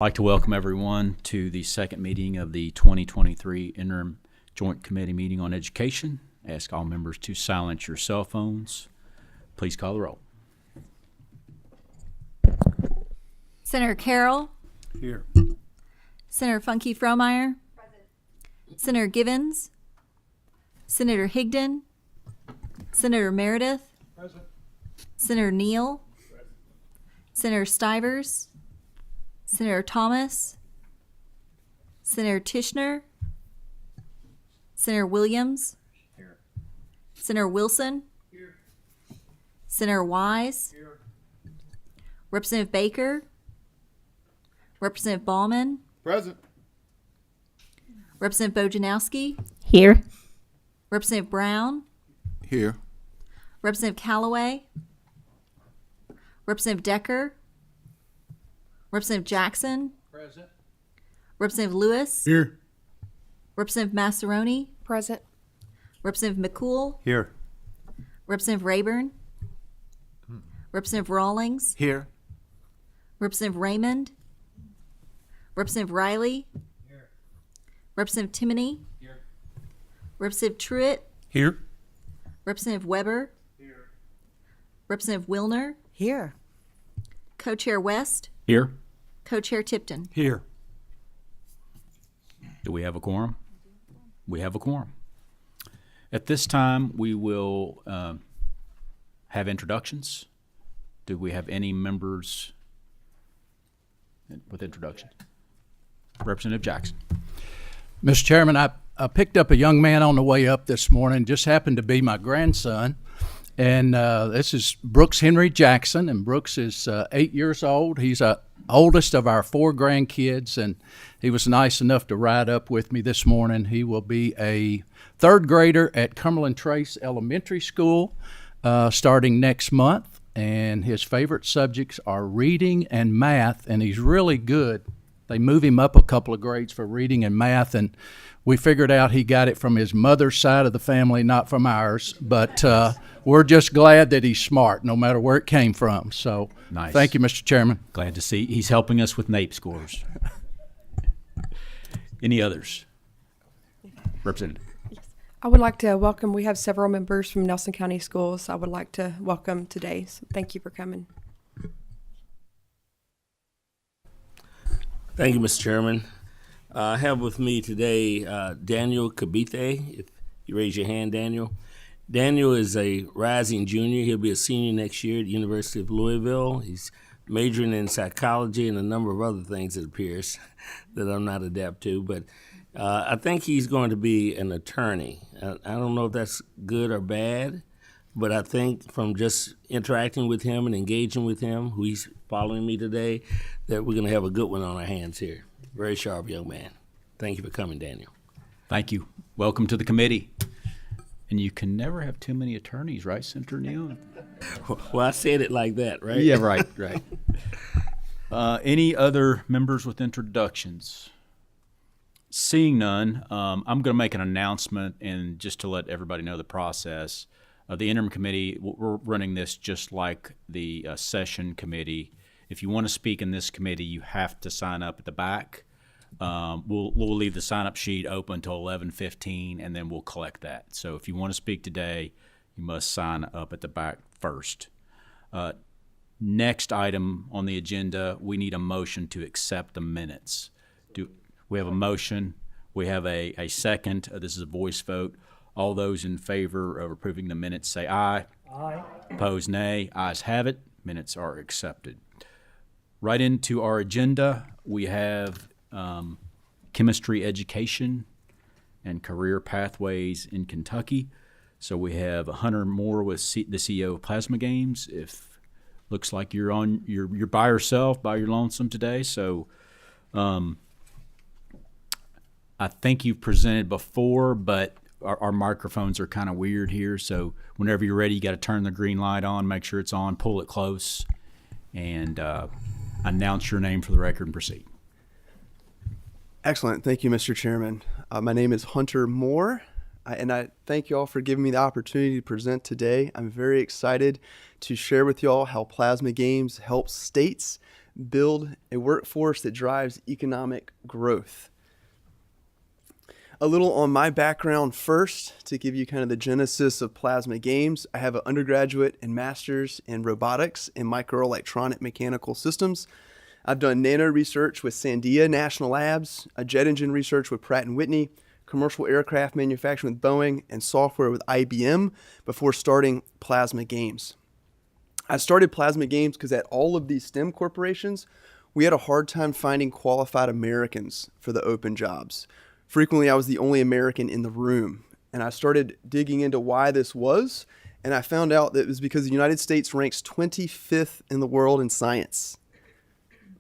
I'd like to welcome everyone to the second meeting of the 2023 Interim Joint Committee Meeting on Education. I ask all members to silence your cell phones. Please call the roll. Senator Carroll. Here. Senator Funke Frohmeyer. Present. Senator Givens. Senator Higdon. Senator Meredith. Present. Senator Neal. Present. Senator Stivers. Senator Thomas. Senator Tishner. Senator Williams. Here. Senator Wilson. Here. Senator Wise. Here. Representative Baker. Representative Ballman. Present. Representative Bojanowski. Here. Representative Brown. Here. Representative Callaway. Representative Decker. Representative Jackson. Present. Representative Lewis. Here. Representative Massaroni. Present. Representative McCool. Here. Representative Rayburn. Representative Rawlings. Here. Representative Raymond. Representative Riley. Here. Representative Timoney. Here. Representative Truitt. Here. Representative Weber. Here. Representative Wilner. Here. Co-Chair West. Here. Co-Chair Tipton. Here. Do we have a quorum? We have a quorum. At this time, we will have introductions. Do we have any members with introductions? Representative Jackson. Mr. Chairman, I picked up a young man on the way up this morning, just happened to be my grandson. And this is Brooks Henry Jackson, and Brooks is 8 years old. He's the oldest of our 4 grandkids, and he was nice enough to ride up with me this morning. He will be a 3rd grader at Cumberland Trace Elementary School starting next month, and his favorite subjects are reading and math, and he's really good. They move him up a couple of grades for reading and math, and we figured out he got it from his mother's side of the family, not from ours. But we're just glad that he's smart, no matter where it came from. So Nice. Thank you, Mr. Chairman. Glad to see he's helping us with NAEP scores. Any others? Representative. I would like to welcome, we have several members from Nelson County Schools I would like to welcome today. So thank you for coming. Thank you, Mr. Chairman. I have with me today Daniel Kabithe. If you raise your hand, Daniel. Daniel is a rising junior. He'll be a senior next year at the University of Louisville. He's majoring in psychology and a number of other things, it appears, that I'm not adept to. But I think he's going to be an attorney. I don't know if that's good or bad, but I think from just interacting with him and engaging with him, who he's following me today, that we're going to have a good one on our hands here. Very sharp young man. Thank you for coming, Daniel. Thank you. Welcome to the committee. And you can never have too many attorneys, right, Senator Neal? Well, I said it like that, right? Yeah, right. Any other members with introductions? Seeing none, I'm going to make an announcement, and just to let everybody know the process. The interim committee, we're running this just like the session committee. If you want to speak in this committee, you have to sign up at the back. We'll leave the sign-up sheet open until 11:15, and then we'll collect that. So if you want to speak today, you must sign up at the back first. Next item on the agenda, we need a motion to accept the minutes. We have a motion. We have a second. This is a voice vote. All those in favor of approving the minutes say aye. Aye. Opposed, nay. Ayes have it. Minutes are accepted. Right into our agenda, we have chemistry education and career pathways in Kentucky. So we have Hunter Moore with the CEO of Plasma Games. If looks like you're by yourself, by your lonesome today. So I think you've presented before, but our microphones are kind of weird here. So whenever you're ready, you got to turn the green light on, make sure it's on, pull it close, and announce your name for the record and proceed. Excellent. Thank you, Mr. Chairman. My name is Hunter Moore, and I thank you all for giving me the opportunity to present today. I'm very excited to share with you all how Plasma Games helps states build a workforce that drives economic growth. A little on my background first to give you kind of the genesis of Plasma Games. I have an undergraduate and master's in robotics and microelectronic mechanical systems. I've done nano research with Sandia National Labs, a jet engine research with Pratt & Whitney, commercial aircraft manufacturing with Boeing, and software with IBM before starting Plasma Games. I started Plasma Games because at all of these STEM corporations, we had a hard time finding qualified Americans for the open jobs. Frequently, I was the only American in the room, and I started digging into why this was, and I found out that it was because the United States ranks 25th in the world in science.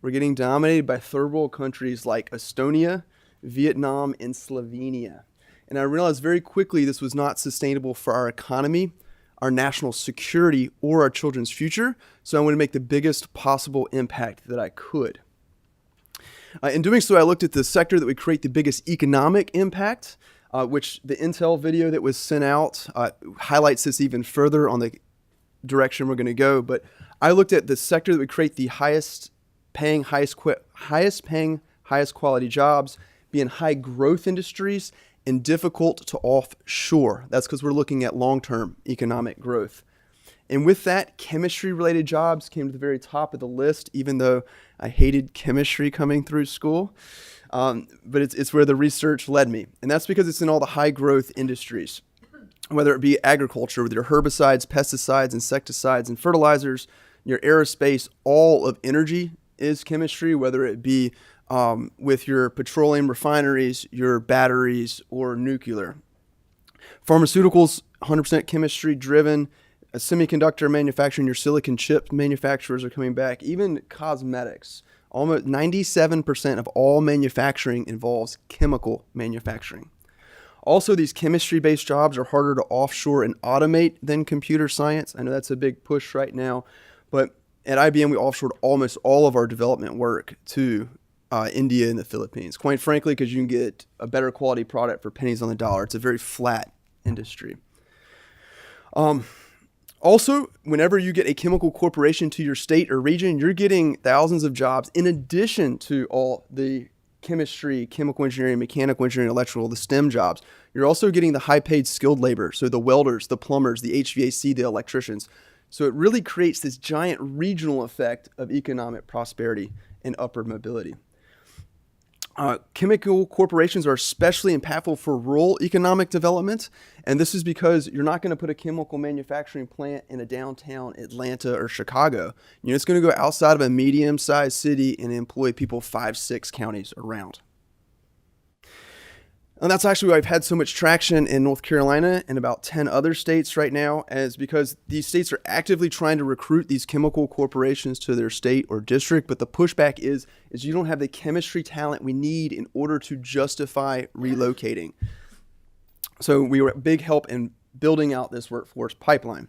We're getting dominated by third world countries like Estonia, Vietnam, and Slovenia. And I realized very quickly this was not sustainable for our economy, our national security, or our children's future, so I wanted to make the biggest possible impact that I could. In doing so, I looked at the sector that would create the biggest economic impact, which the Intel video that was sent out highlights this even further on the direction we're going to go. But I looked at the sector that would create the highest paying, highest quality jobs, be in high growth industries and difficult to offshore. That's because we're looking at long-term economic growth. And with that, chemistry-related jobs came to the very top of the list, even though I hated chemistry coming through school. But it's where the research led me. And that's because it's in all the high-growth industries, whether it be agriculture with your herbicides, pesticides, insecticides, and fertilizers, your aerospace, all of energy is chemistry, whether it be with your petroleum refineries, your batteries, or nuclear. Pharmaceuticals, 100% chemistry-driven. Semiconductor manufacturing, your silicon chip manufacturers are coming back. Even cosmetics. Almost 97% of all manufacturing involves chemical manufacturing. Also, these chemistry-based jobs are harder to offshore and automate than computer science. I know that's a big push right now, but at IBM, we offshored almost all of our development work to India and the Philippines. Quite frankly, because you can get a better quality product for pennies on the dollar. It's a very flat industry. Also, whenever you get a chemical corporation to your state or region, you're getting thousands of jobs in addition to all the chemistry, chemical engineering, mechanical engineering, electrical, the STEM jobs. You're also getting the high-paid skilled labor, so the welders, the plumbers, the HVAC, the electricians. So it really creates this giant regional effect of economic prosperity and upward mobility. Chemical corporations are especially impactful for rural economic development, and this is because you're not going to put a chemical manufacturing plant in a downtown Atlanta or Chicago. You know, it's going to go outside of a medium-sized city and employ people 5-6 counties around. And that's actually why I've had so much traction in North Carolina and about 10 other states right now, is because these states are actively trying to recruit these chemical corporations to their state or district, but the pushback is you don't have the chemistry talent we need in order to justify relocating. So we were a big help in building out this workforce pipeline.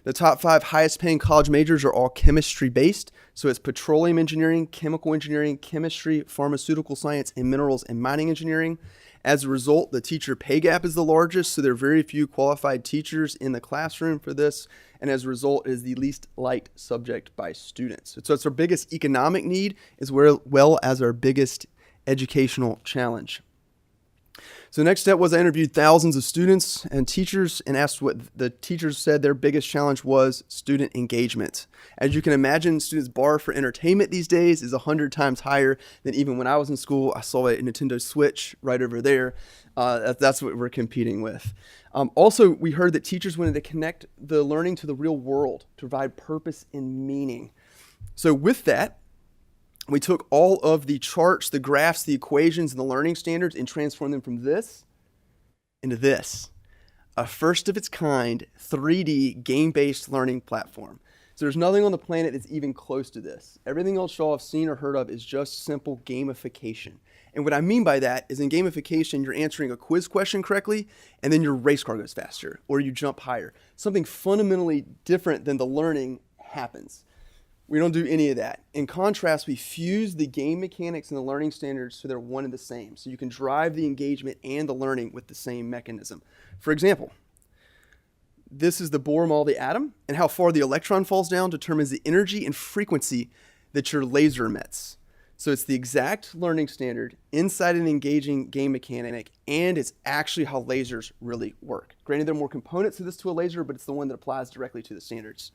The top 5 highest paying college majors are all chemistry based. So it's petroleum engineering, chemical engineering, chemistry, pharmaceutical science, and minerals and mining engineering. As a result, the teacher pay gap is the largest, so there are very few qualified teachers in the classroom for this, and as a result, it is the least liked subject by students. So it's our biggest economic need as well as our biggest educational challenge. So the next step was I interviewed thousands of students and teachers and asked what the teachers said their biggest challenge was: student engagement. As you can imagine, students' bar for entertainment these days is 100 times higher than even when I was in school. I saw a Nintendo Switch right over there. That's what we're competing with. Also, we heard that teachers wanted to connect the learning to the real world to provide purpose and meaning. So with that, we took all of the charts, the graphs, the equations, and the learning standards and transformed them from this into this. A first of its kind 3D game-based learning platform. So there's nothing on the planet that's even close to this. Everything else y'all have seen or heard of is just simple gamification. And what I mean by that is in gamification, you're answering a quiz question correctly, and then your race car goes faster, or you jump higher. Something fundamentally different than the learning happens. We don't do any of that. In contrast, we fuse the game mechanics and the learning standards so they're one and the same. So you can drive the engagement and the learning with the same mechanism. For example, this is the Bohr model of the atom, and how far the electron falls down determines the energy and frequency that your laser mets. So it's the exact learning standard inside an engaging game mechanic, and it's actually how lasers really work. Granted, there are more components to this to a laser, but it's the one that applies directly to the standards.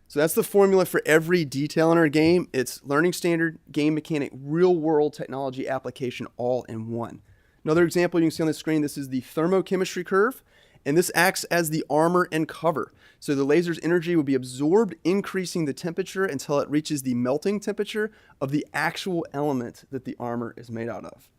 So that's the formula for every detail in our game. It's learning standard, game mechanic, real world technology application all in one. Another example you can see on the screen, this is the thermochemistry curve, and this acts as the armor and cover. So the laser's energy will be absorbed, increasing the temperature until it reaches the melting temperature of the actual element that the armor is made out of.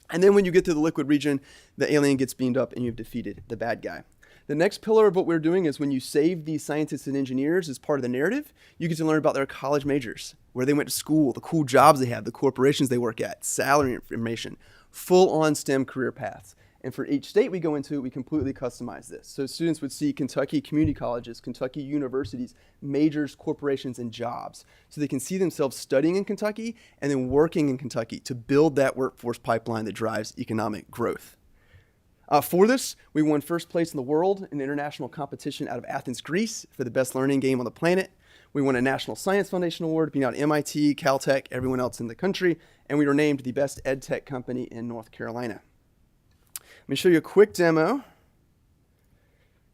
And then when you get to the liquid region, the alien gets beamed up and you've defeated the bad guy. The next pillar of what we're doing is when you save these scientists and engineers as part of the narrative, you get to learn about their college majors, where they went to school, the cool jobs they have, the corporations they work at, salary information, full-on STEM career paths. And for each state we go into, we completely customize this. So students would see Kentucky community colleges, Kentucky universities, majors, corporations, and jobs. So they can see themselves studying in Kentucky and then working in Kentucky to build that workforce pipeline that drives economic growth. For this, we won first place in the world in an international competition out of Athens, Greece for the best learning game on the planet. We won a National Science Foundation Award, being out MIT, Caltech, everyone else in the country, and we were named the best ed tech company in North Carolina. Let me show you a quick demo.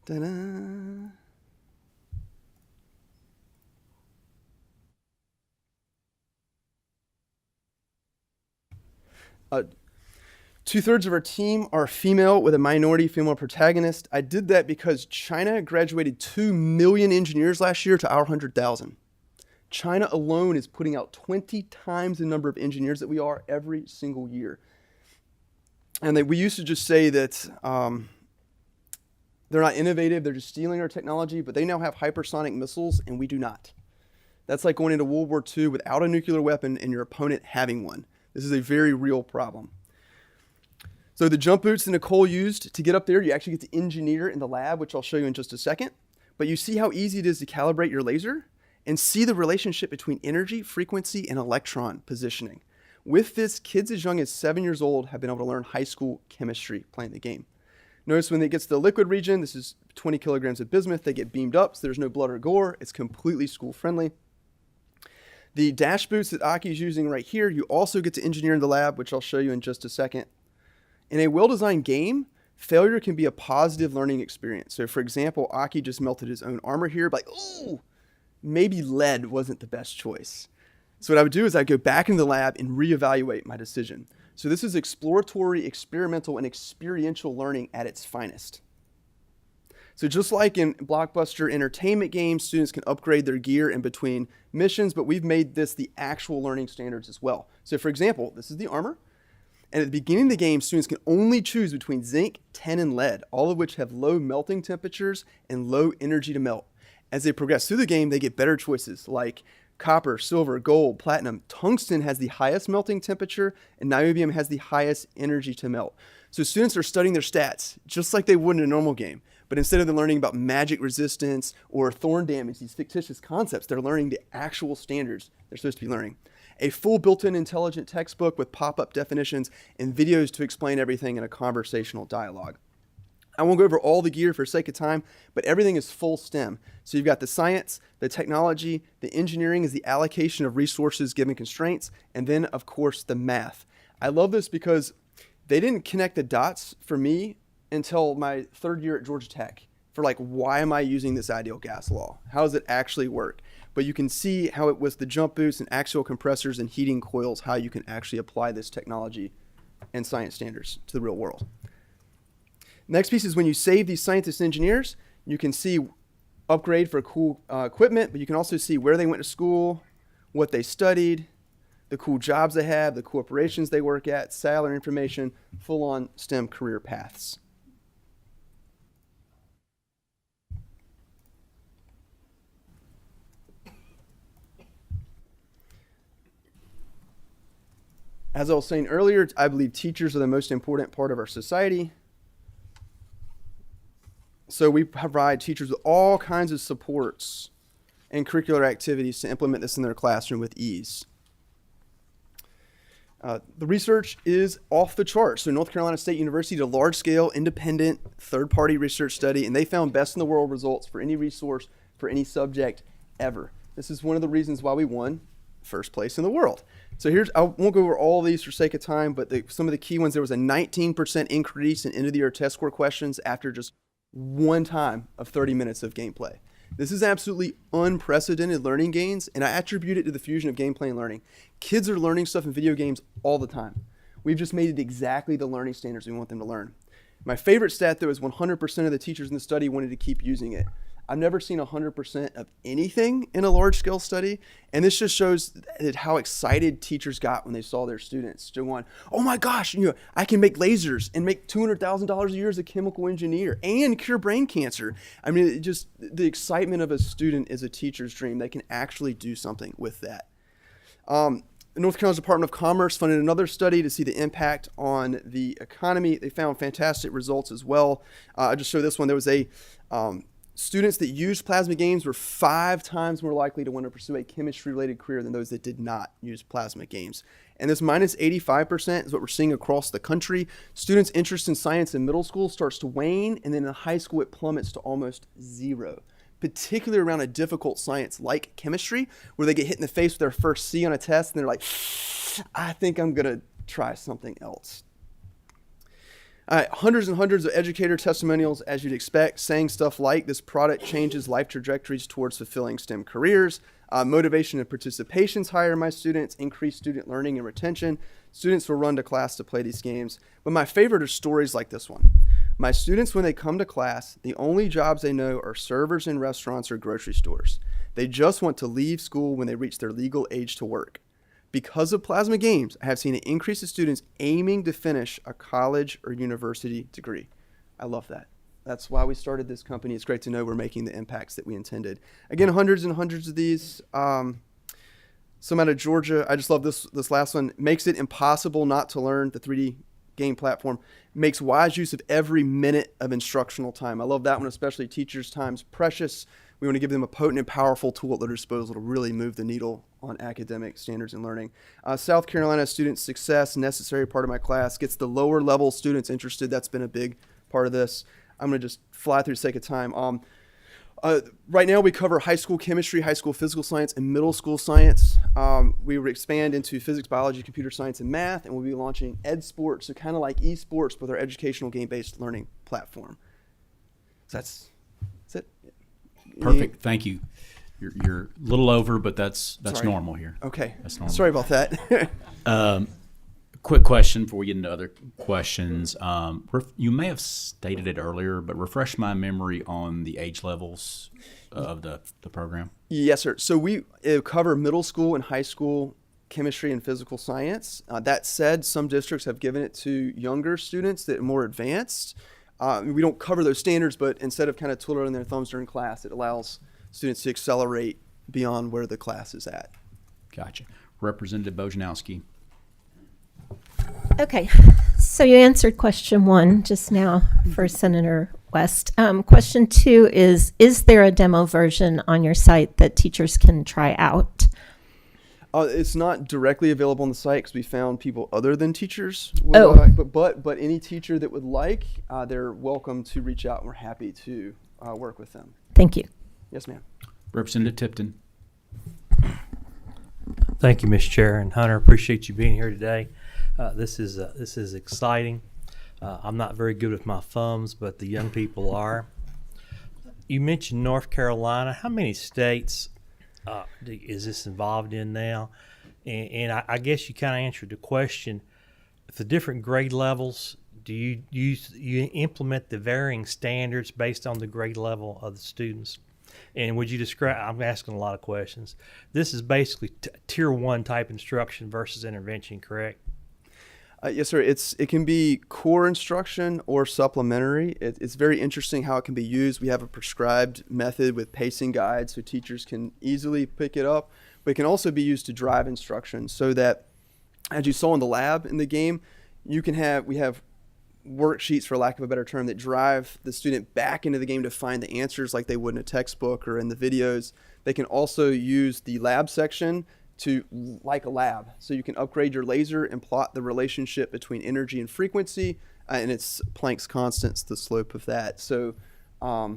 Ta-da. Two-thirds of our team are female with a minority female protagonist. I did that because China graduated 2 million engineers last year to our 100,000. China alone is putting out 20 times the number of engineers that we are every single year. And we used to just say that they're not innovative, they're just stealing our technology, but they now have hypersonic missiles and we do not. That's like going into World War II without a nuclear weapon and your opponent having one. This is a very real problem. So the jump boots that Nicole used to get up there, you actually get to engineer in the lab, which I'll show you in just a second. But you see how easy it is to calibrate your laser and see the relationship between energy, frequency, and electron positioning. With this, kids as young as 7 years old have been able to learn high school chemistry playing the game. Notice when it gets to the liquid region, this is 20 kilograms of bismuth, they get beamed up, so there's no blood or gore. It's completely school friendly. The dash boots that Aki's using right here, you also get to engineer in the lab, which I'll show you in just a second. In a well-designed game, failure can be a positive learning experience. So for example, Aki just melted his own armor here, but ooh, maybe lead wasn't the best choice. So what I would do is I'd go back in the lab and reevaluate my decision. So this is exploratory, experimental, and experiential learning at its finest. So just like in blockbuster entertainment games, students can upgrade their gear in between missions, but we've made this the actual learning standards as well. So for example, this is the armor. And at the beginning of the game, students can only choose between zinc, tin, and lead, all of which have low melting temperatures and low energy to melt. As they progress through the game, they get better choices like copper, silver, gold, platinum. Tungsten has the highest melting temperature, and niobium has the highest energy to melt. So students are studying their stats, just like they would in a normal game. But instead of them learning about magic resistance or thorn damage, these fictitious concepts, they're learning the actual standards they're supposed to be learning. A full built-in intelligent textbook with pop-up definitions and videos to explain everything in a conversational dialogue. I won't go over all the gear for sake of time, but everything is full STEM. So you've got the science, the technology, the engineering is the allocation of resources given constraints, and then, of course, the math. I love this because they didn't connect the dots for me until my third year at Georgia Tech for like, why am I using this ideal gas law? How does it actually work? But you can see how it was the jump boosts and axial compressors and heating coils, how you can actually apply this technology and science standards to the real world. Next piece is when you save these scientists and engineers, you can see upgrade for cool equipment, but you can also see where they went to school, what they studied, the cool jobs they have, the corporations they work at, salary information, full-on STEM career paths. As I was saying earlier, I believe teachers are the most important part of our society. So we provide teachers with all kinds of supports and curricular activities to implement this in their classroom with ease. The research is off the charts. So North Carolina State University did a large-scale, independent, third-party research study, and they found best-in-the-world results for any resource, for any subject ever. This is one of the reasons why we won first place in the world. So I won't go over all of these for sake of time, but some of the key ones, there was a 19% increase in end of the year test score questions after just one time of 30 minutes of gameplay. This is absolutely unprecedented learning gains, and I attribute it to the fusion of gameplay and learning. Kids are learning stuff in video games all the time. We've just made it exactly the learning standards we want them to learn. My favorite stat, though, is 100% of the teachers in the study wanted to keep using it. I've never seen 100% of anything in a large-scale study, and this just shows how excited teachers got when they saw their students going, oh my gosh, I can make lasers and make $200,000 a year as a chemical engineer and cure brain cancer. I mean, just the excitement of a student is a teacher's dream. They can actually do something with that. The North Carolina Department of Commerce funded another study to see the impact on the economy. They found fantastic results as well. I just showed this one. There was students that used plasma games were 5 times more likely to want to pursue a chemistry-related career than those that did not use plasma games. And this minus 85% is what we're seeing across the country. Students' interest in science in middle school starts to wane, and then in high school it plummets to almost 0. Particularly around a difficult science like chemistry, where they get hit in the face with their first C on a test, and they're like, I think I'm going to try something else. Hundreds and hundreds of educator testimonials, as you'd expect, saying stuff like this product changes life trajectories towards fulfilling STEM careers. Motivation and participation's higher in my students, increased student learning and retention. Students will run to class to play these games. But my favorite are stories like this one. My students, when they come to class, the only jobs they know are servers in restaurants or grocery stores. They just want to leave school when they reach their legal age to work. Because of plasma games, I have seen an increase of students aiming to finish a college or university degree. I love that. That's why we started this company. It's great to know we're making the impacts that we intended. Again, hundreds and hundreds of these. Some out of Georgia. I just love this last one. Makes it impossible not to learn. The 3D game platform makes wise use of every minute of instructional time. I love that one, especially teachers' time's precious. We want to give them a potent and powerful tool at their disposal to really move the needle on academic standards and learning. South Carolina student success, necessary part of my class, gets the lower level students interested. That's been a big part of this. I'm going to just fly through the sake of time. Right now we cover high school chemistry, high school physical science, and middle school science. We will expand into physics, biology, computer science, and math, and we'll be launching EdSports, so kind of like esports with our educational game-based learning platform. So that's it. Perfect. Thank you. You're a little over, but that's Sorry. normal here. Okay. That's normal. Sorry about that. Quick question before we get into other questions. You may have stated it earlier, but refresh my memory on the age levels of the program. Yes, sir. So we cover middle school and high school chemistry and physical science. That said, some districts have given it to younger students that are more advanced. We don't cover those standards, but instead of kind of twiddling their thumbs during class, it allows students to accelerate beyond where the class is at. Gotcha. Representative Bojanowski. Okay, so you answered question 1 just now for Senator West. Question 2 is there a demo version on your site that teachers can try out? It's not directly available on the site because we found people other than teachers would but any teacher that would like, they're welcome to reach out, and we're happy to work with them. Thank you. Yes, ma'am. Representative Tipton. Thank you, Mr. Chair, and Hunter, appreciate you being here today. This is exciting. I'm not very good with my thumbs, but the young people are. You mentioned North Carolina. How many states is this involved in now? And I guess you kind of answered the question. The different grade levels, do you implement the varying standards based on the grade level of the students? And would you describe, I'm asking a lot of questions. This is basically tier 1 type instruction versus intervention, correct? Yes, sir. It can be core instruction or supplementary. It's very interesting how it can be used. We have a prescribed method with pacing guides so teachers can easily pick it up, but it can also be used to drive instruction so that, as you saw in the lab in the game, we have worksheets, for lack of a better term, that drive the student back into the game to find the answers like they would in a textbook or in the videos. They can also use the lab section like a lab. So you can upgrade your laser and plot the relationship between energy and frequency, and it's Planck's constant's the slope of that. So I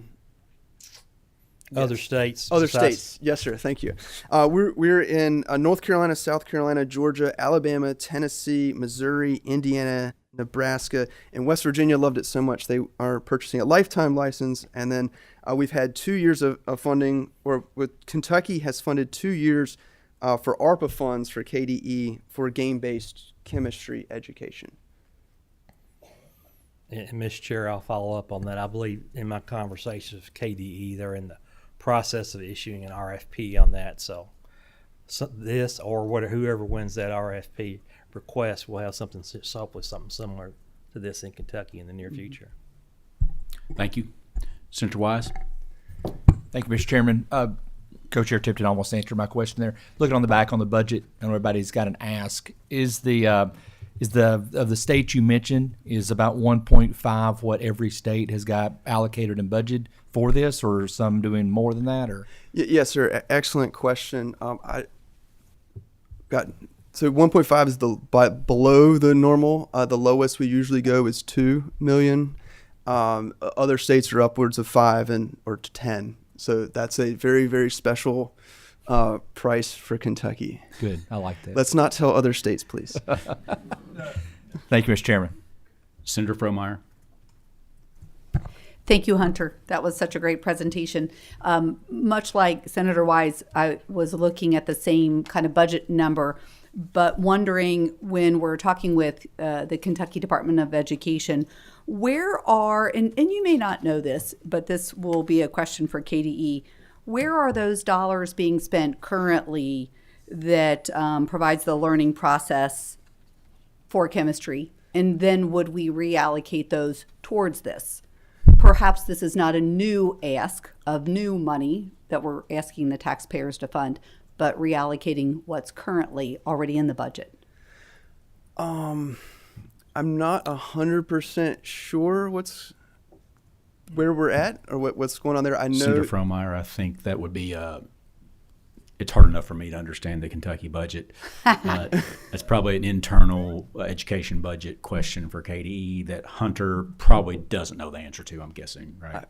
Other states. Other besides- states. Yes, sir. Thank you. We're in North Carolina, South Carolina, Georgia, Alabama, Tennessee, Missouri, Indiana, Nebraska, and West Virginia loved it so much they are purchasing a lifetime license. And then we've had 2 years of funding, or with Kentucky has funded 2 years for ARPA funds for KDE for game-based chemistry education. And Mr. Chair, I'll follow up on that. I believe in my conversations with KDE, they're in the process of issuing an RFP on that. So this or whoever wins that RFP request will have something similar to this in Kentucky in the near future. Thank you. Senator Wise? Thank you, Mr. Chairman. Co-Chair Tipton almost answered my question there. Looking on the back on the budget, and everybody's got an ask. Is the of the states you mentioned, is about 1.5 what every state has got allocated and budgeted for this, or some doing more than that, or? Yes, sir. Excellent question. I got so 1.5 is below the normal. The lowest we usually go is 2 million. Other states are upwards of 5 or to 10. So that's a very, very special price for Kentucky. Good, I like that. Let's not tell other states, please. Thank you, Mr. Chairman. Senator Fromeyer? Thank you, Hunter. That was such a great presentation. Much like Senator Wise, I was looking at the same kind of budget number, but wondering when we're talking with the Kentucky Department of Education, where are, and you may not know this, but this will be a question for KDE, where are those dollars being spent currently that provides the learning process for chemistry? And then would we reallocate those towards this? Perhaps this is not a new ask of new money that we're asking the taxpayers to fund, but reallocating what's currently already in the budget. I'm not 100% sure where we're at or what's going on there. I know. Senator Fromeyer, I think that would be it's hard enough for me to understand the Kentucky budget. That's probably an internal education budget question for KDE that Hunter probably doesn't know the answer to, I'm guessing, right?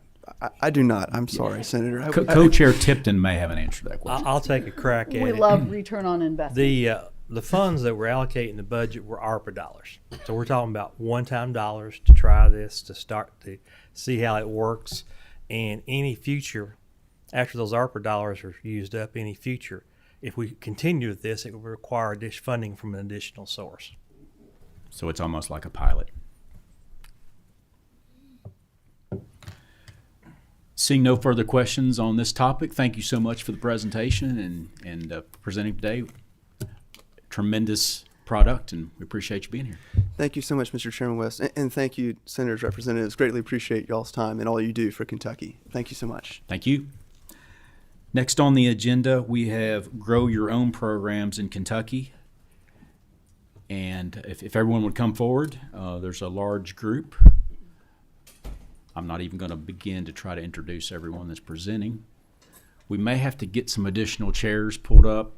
I do not. I'm sorry, Senator. Co-Chair Tipton may have an answer to that question. I'll take a crack at We it. love return on investment. The funds that we're allocating the budget were ARPA dollars. So we're talking about one-time dollars to try this, to start to see how it works. And any future, after those ARPA dollars are used up, any future, if we continue with this, it will require additional funding from an additional source. So it's almost like a pilot. Seeing no further questions on this topic, thank you so much for the presentation and presenting today. Tremendous product, and we appreciate you being here. Thank you so much, Mr. Chairman West, and thank you, Senators, Representatives. Greatly appreciate y'all's time and all you do for Kentucky. Thank you so much. Thank you. Next on the agenda, we have Grow Your Own Programs in Kentucky. And if everyone would come forward, there's a large group. I'm not even going to begin to try to introduce everyone that's presenting. We may have to get some additional chairs pulled up.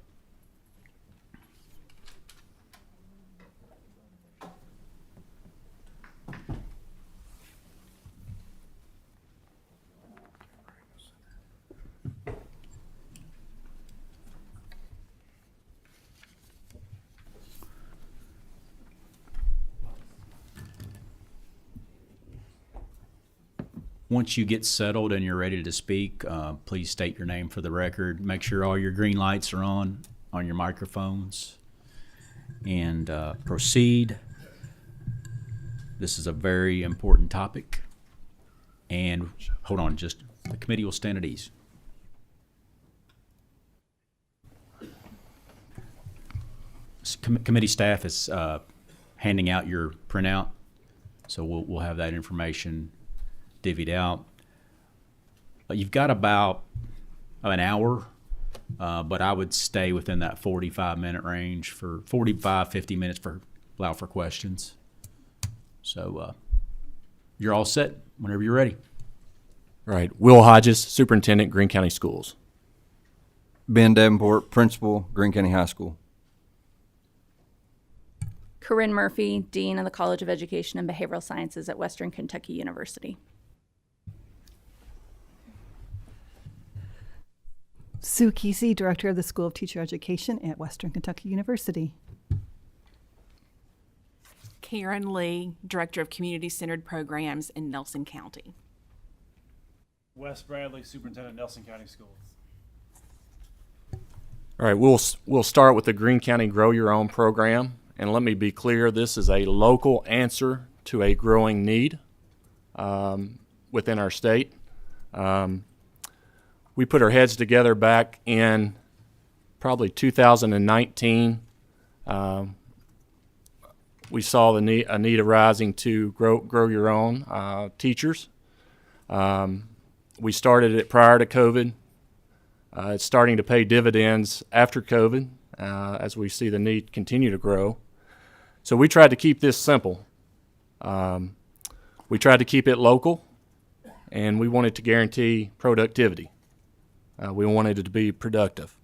Once you get settled and you're ready to speak, please state your name for the record. Make sure all your green lights are on your microphones, and proceed. This is a very important topic. And hold on, just the committee will stand at ease. Committee staff is handing out your printout, so we'll have that information divvied out. You've got about an hour, but I would stay within that 45-minute range for 45, 50 minutes allow for questions. So you're all set whenever you're ready. All right. Will Hodges, Superintendent, Greene County Schools. Ben Davenport, Principal, Greene County High School. Corinne Murphy, Dean of the College of Education and Behavioral Sciences at Western Kentucky University. Sue Kesey, Director of the School of Teacher Education at Western Kentucky University. Karen Lee, Director of Community Centered Programs in Nelson County. Wes Bradley, Superintendent, Nelson County Schools. All right, we'll start with the Greene County Grow Your Own program. And let me be clear, this is a local answer to a growing need within our state. We put our heads together back in probably 2019. We saw a need arising to grow your own teachers. We started it prior to COVID. It's starting to pay dividends after COVID as we see the need continue to grow. So we tried to keep this simple. We tried to keep it local, and we wanted to guarantee productivity. We wanted it to be productive.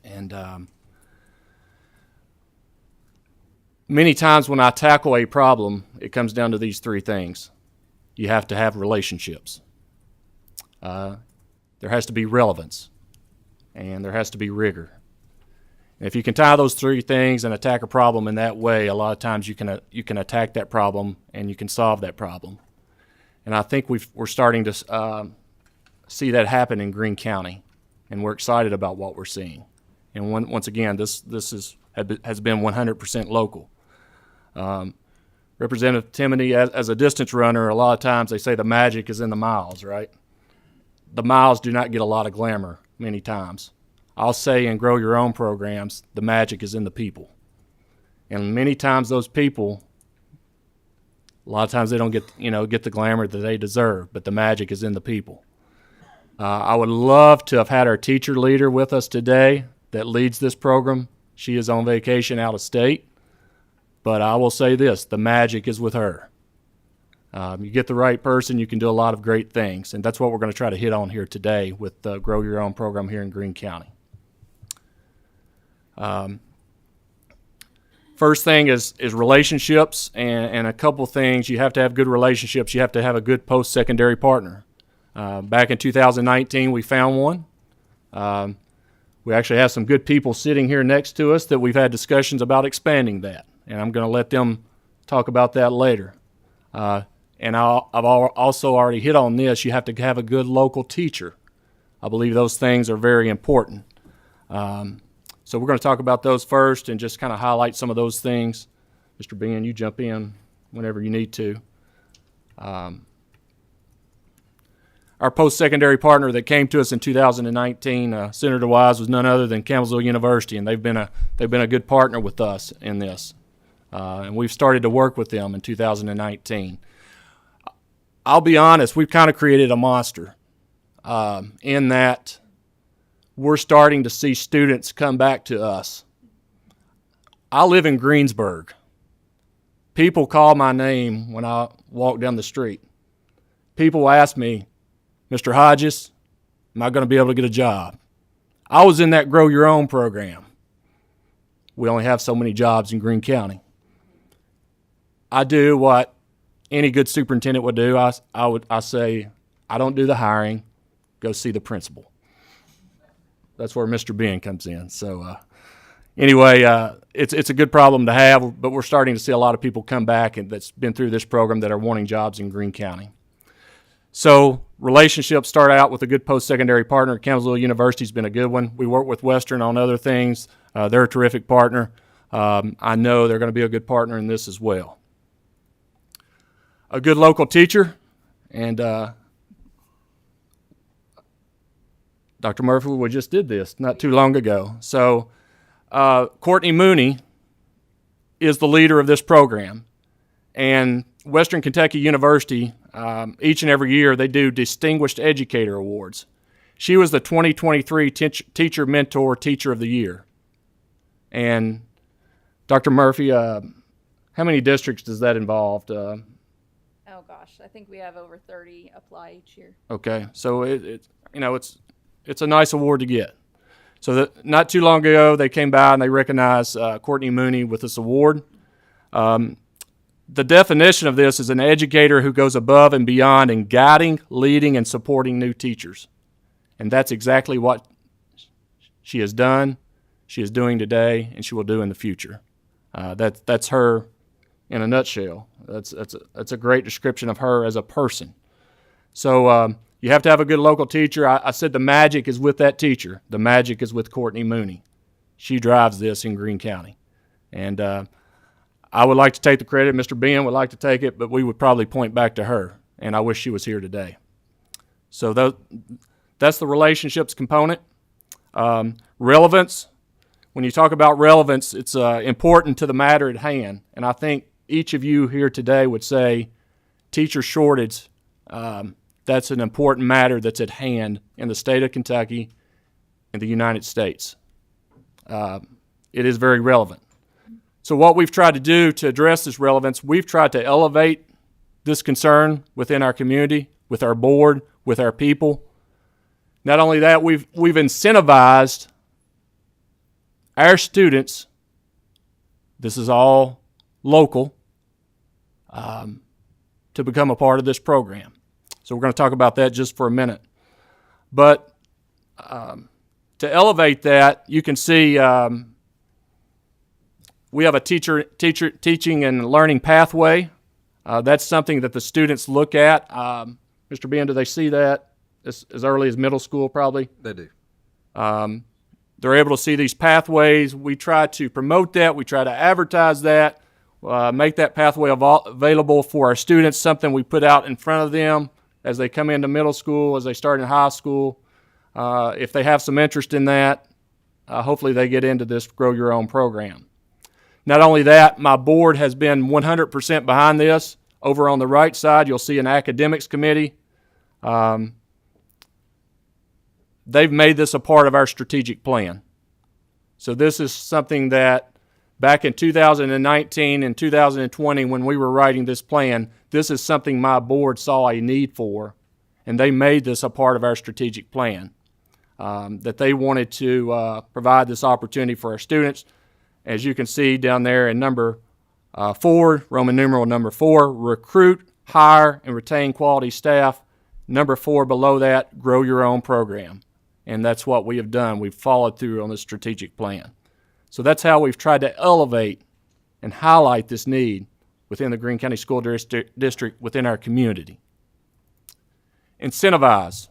And many times when I tackle a problem, it comes down to these three things. You have to have relationships. There has to be relevance, and there has to be rigor. And if you can tie those three things and attack a problem in that way, a lot of times you can attack that problem and you can solve that problem. And I think we're starting to see that happen in Greene County, and we're excited about what we're seeing. And once again, this has been 100% local. Representative Timoney, as a distance runner, a lot of times they say the magic is in the miles, right? The miles do not get a lot of glamour many times. I'll say in Grow Your Own programs, the magic is in the people. And many times those people, a lot of times they don't get the glamour that they deserve, but the magic is in the people. I would love to have had our teacher leader with us today that leads this program. She is on vacation out of state, but I will say this, the magic is with her. You get the right person, you can do a lot of great things, and that's what we're going to try to hit on here today with the Grow Your Own program here in Greene County. First thing is relationships, and a couple things. You have to have good relationships. You have to have a good post-secondary partner. Back in 2019, we found one. We actually have some good people sitting here next to us that we've had discussions about expanding that, and I'm going to let them talk about that later. And I've also already hit on this. You have to have a good local teacher. I believe those things are very important. So we're going to talk about those first and just kind of highlight some of those things. Mr. Ben, you jump in whenever you need to. Our post-secondary partner that came to us in 2019, Senator Wise, was none other than Campbellsville University, and they've been a good partner with us in this. And we've started to work with them in 2019. I'll be honest, we've kind of created a monster in that we're starting to see students come back to us. I live in Greensburg. People call my name when I walk down the street. People ask me, Mr. Hodges, am I going to be able to get a job? I was in that Grow Your Own program. We only have so many jobs in Greene County. I do what any good superintendent would do. I say, I don't do the hiring, go see the principal. That's where Mr. Ben comes in. So anyway, it's a good problem to have, but we're starting to see a lot of people come back and that's been through this program that are wanting jobs in Greene County. So relationships start out with a good post-secondary partner. Campbellsville University's been a good one. We work with Western on other things. They're a terrific partner. I know they're going to be a good partner in this as well. A good local teacher, and Dr. Murphy, we just did this not too long ago. So Courtney Mooney is the leader of this program, and Western Kentucky University, each and every year, they do Distinguished Educator Awards. She was the 2023 Teacher Mentor Teacher of the Year. And Dr. Murphy, how many districts does that involve? Oh gosh, I think we have over 30 apply each year. Okay, so it's a nice award to get. So not too long ago, they came by and they recognized Courtney Mooney with this award. The definition of this is an educator who goes above and beyond in guiding, leading, and supporting new teachers. And that's exactly what She has done, she is doing today, and she will do in the future. That's her in a nutshell. That's a great description of her as a person. So you have to have a good local teacher. I said the magic is with that teacher. The magic is with Courtney Mooney. She drives this in Greene County. And I would like to take the credit. Mr. Ben would like to take it, but we would probably point back to her. And I wish she was here today. So that's the relationships component. Relevance. When you talk about relevance, it's important to the matter at hand. And I think each of you here today would say teacher shortage, that's an important matter that's at hand in the state of Kentucky and the United States. It is very relevant. So what we've tried to do to address this relevance, we've tried to elevate this concern within our community, with our board, with our people. Not only that, we've incentivized our students, this is all local, to become a part of this program. So we're going to talk about that just for a minute. But to elevate that, you can see we have a teaching and learning pathway. That's something that the students look at. Mr. Ben, do they see that as early as middle school probably? They do. They're able to see these pathways. We try to promote that. We try to advertise that, make that pathway available for our students, something we put out in front of them as they come into middle school, as they start in high school. If they have some interest in that, hopefully they get into this Grow Your Own program. Not only that, my board has been 100% behind this. Over on the right side, you'll see an academics committee. They've made this a part of our strategic plan. So this is something that back in 2019 and 2020, when we were writing this plan, this is something my board saw a need for, and they made this a part of our strategic plan, that they wanted to provide this opportunity for our students. As you can see down there in number 4, Roman numeral number 4, recruit, hire, and retain quality staff. Number 4 below that, grow your own program. And that's what we have done. We've followed through on this strategic plan. So that's how we've tried to elevate and highlight this need within the Greene County School District within our community. Incentivize.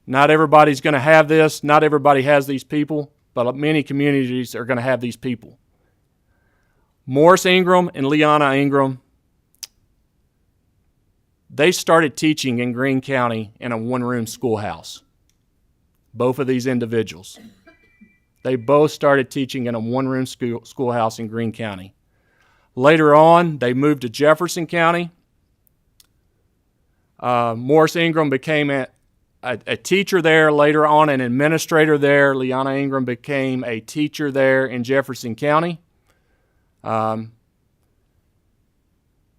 Not everybody's going to have this. Not everybody has these people, but many communities are going to have these people. Morris Ingram and Leanna Ingram, they started teaching in Greene County in a one-room schoolhouse. Both of these individuals. They both started teaching in a one-room schoolhouse in Greene County. Later on, they moved to Jefferson County. Morris Ingram became a teacher there, later on an administrator there. Leanna Ingram became a teacher there in Jefferson County. You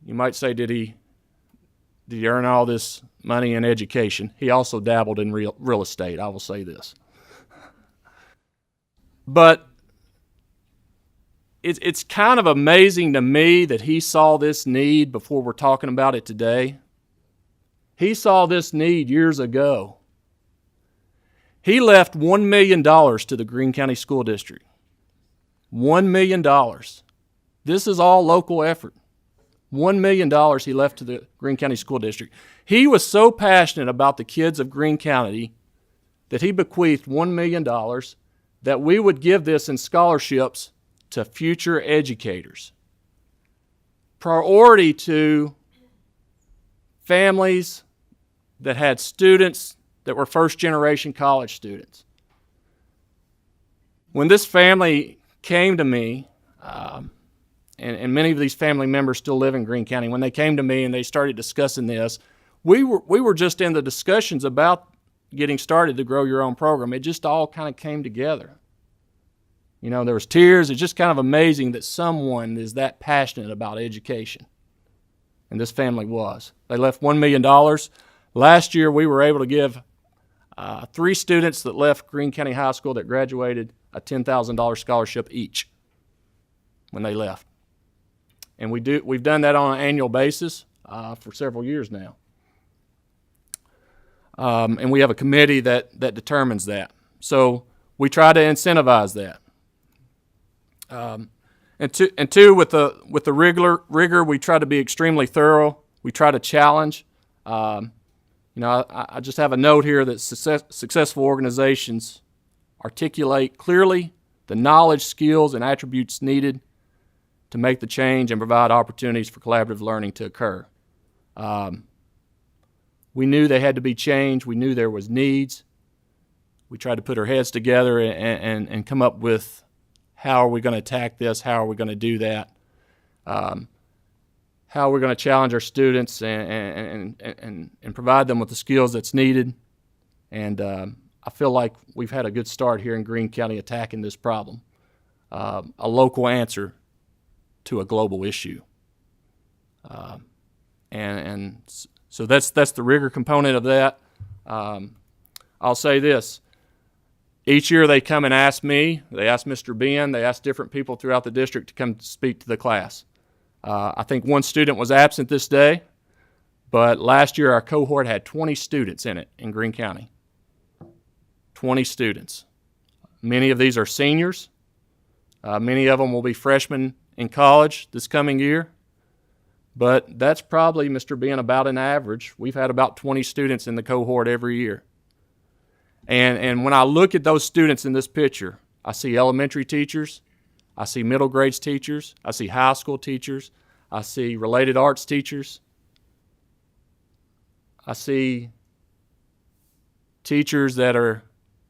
might say, did he earn all this money in education? He also dabbled in real estate, I will say this. But it's kind of amazing to me that he saw this need before we're talking about it today. He saw this need years ago. He left $1 million to the Greene County School District. $1 million. This is all local effort. $1 million he left to the Greene County School District. He was so passionate about the kids of Greene County that he bequeathed $1 million that we would give this in scholarships to future educators. Priority to families that had students that were first-generation college students. When this family came to me, and many of these family members still live in Greene County, when they came to me and they started discussing this, we were just in the discussions about getting started to Grow Your Own program. It just all kind of came together. You know, there was tears. It's just kind of amazing that someone is that passionate about education. And this family was. They left $1 million. Last year, we were able to give 3 students that left Greene County High School that graduated a $10,000 scholarship each when they left. And we've done that on an annual basis for several years now. And we have a committee that determines that. So we try to incentivize that. And two, with the rigor, we try to be extremely thorough. We try to challenge. I just have a note here that successful organizations articulate clearly the knowledge, skills, and attributes needed to make the change and provide opportunities for collaborative learning to occur. We knew they had to be changed. We knew there was needs. We tried to put our heads together and come up with how are we going to attack this, how are we going to do that, how we're going to challenge our students and provide them with the skills that's needed. And I feel like we've had a good start here in Greene County attacking this problem, a local answer to a global issue. So that's the rigor component of that. I'll say this. Each year they come and ask me, they ask Mr. Ben, they ask different people throughout the district to come speak to the class. I think one student was absent this day, but last year our cohort had 20 students in it in Greene County. 20 students. Many of these are seniors. Many of them will be freshmen in college this coming year. But that's probably, Mr. Ben, about an average. We've had about 20 students in the cohort every year. And when I look at those students in this picture, I see elementary teachers, I see middle grades teachers, I see high school teachers, I see related arts teachers, I see teachers that are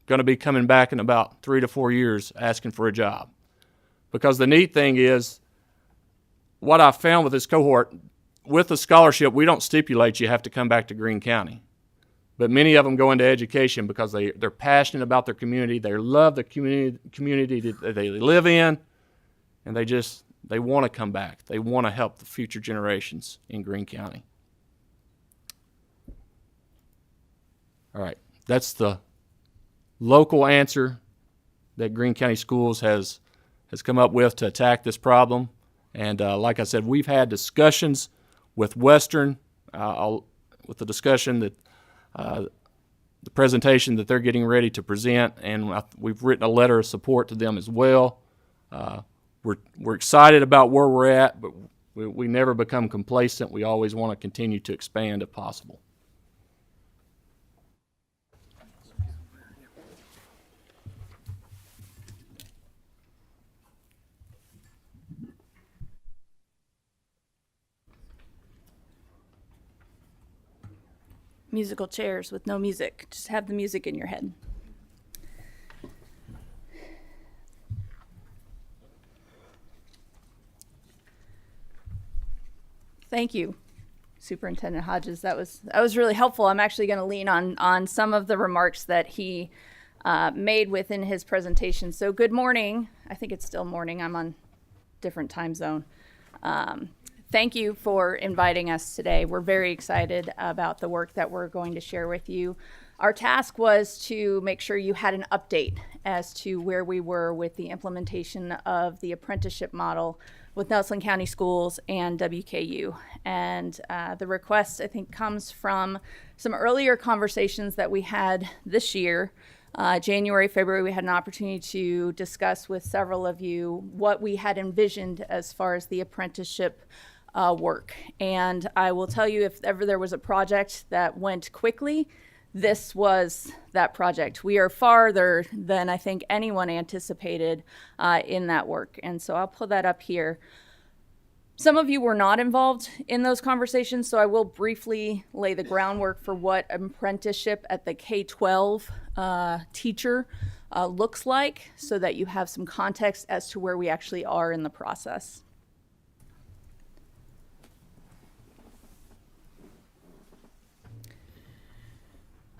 going to be coming back in about 3 to 4 years asking for a job. Because the neat thing is, what I found with this cohort, with the scholarship, we don't stipulate you have to come back to Greene County. But many of them go into education because they're passionate about their community, they love the community that they live in, and they want to come back. They want to help the future generations in Greene County. All right, that's the local answer that Greene County Schools has come up with to attack this problem. And like I said, we've had discussions with Western, with the discussion that the presentation that they're getting ready to present, and we've written a letter of support to them as well. We're excited about where we're at, but we never become complacent. We always want to continue to expand if possible. Musical chairs with no music. Just have the music in your head. Thank you, Superintendent Hodges. That was really helpful. I'm actually going to lean on some of the remarks that he made within his presentation. So good morning. I think it's still morning. I'm on different time zone. Thank you for inviting us today. We're very excited about the work that we're going to share with you. Our task was to make sure you had an update as to where we were with the implementation of the apprenticeship model with Nelson County Schools and WKU. And the request, I think, comes from some earlier conversations that we had this year. January, February, we had an opportunity to discuss with several of you what we had envisioned as far as the apprenticeship work. And I will tell you, if ever there was a project that went quickly, this was that project. We are farther than I think anyone anticipated in that work. And so I'll pull that up here. Some of you were not involved in those conversations, so I will briefly lay the groundwork for what apprenticeship at the K-12 teacher looks like, so that you have some context as to where we actually are in the process.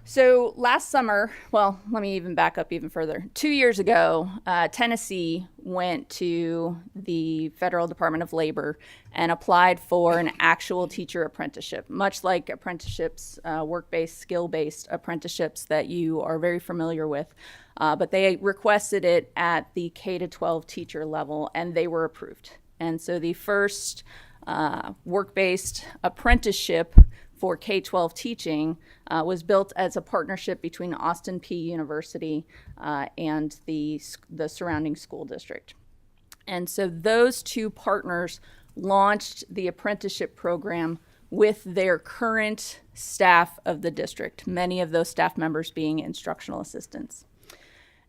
So last summer, well, let me even back up even further. 2 years ago, Tennessee went to the Federal Department of Labor and applied for an actual teacher apprenticeship, much like apprenticeships, work-based, skill-based apprenticeships that you are very familiar with. But they requested it at the K-12 teacher level, and they were approved. And so the first work-based apprenticeship for K-12 teaching was built as a partnership between Austin P University and the surrounding school district. And so those two partners launched the apprenticeship program with their current staff of the district, many of those staff members being instructional assistants.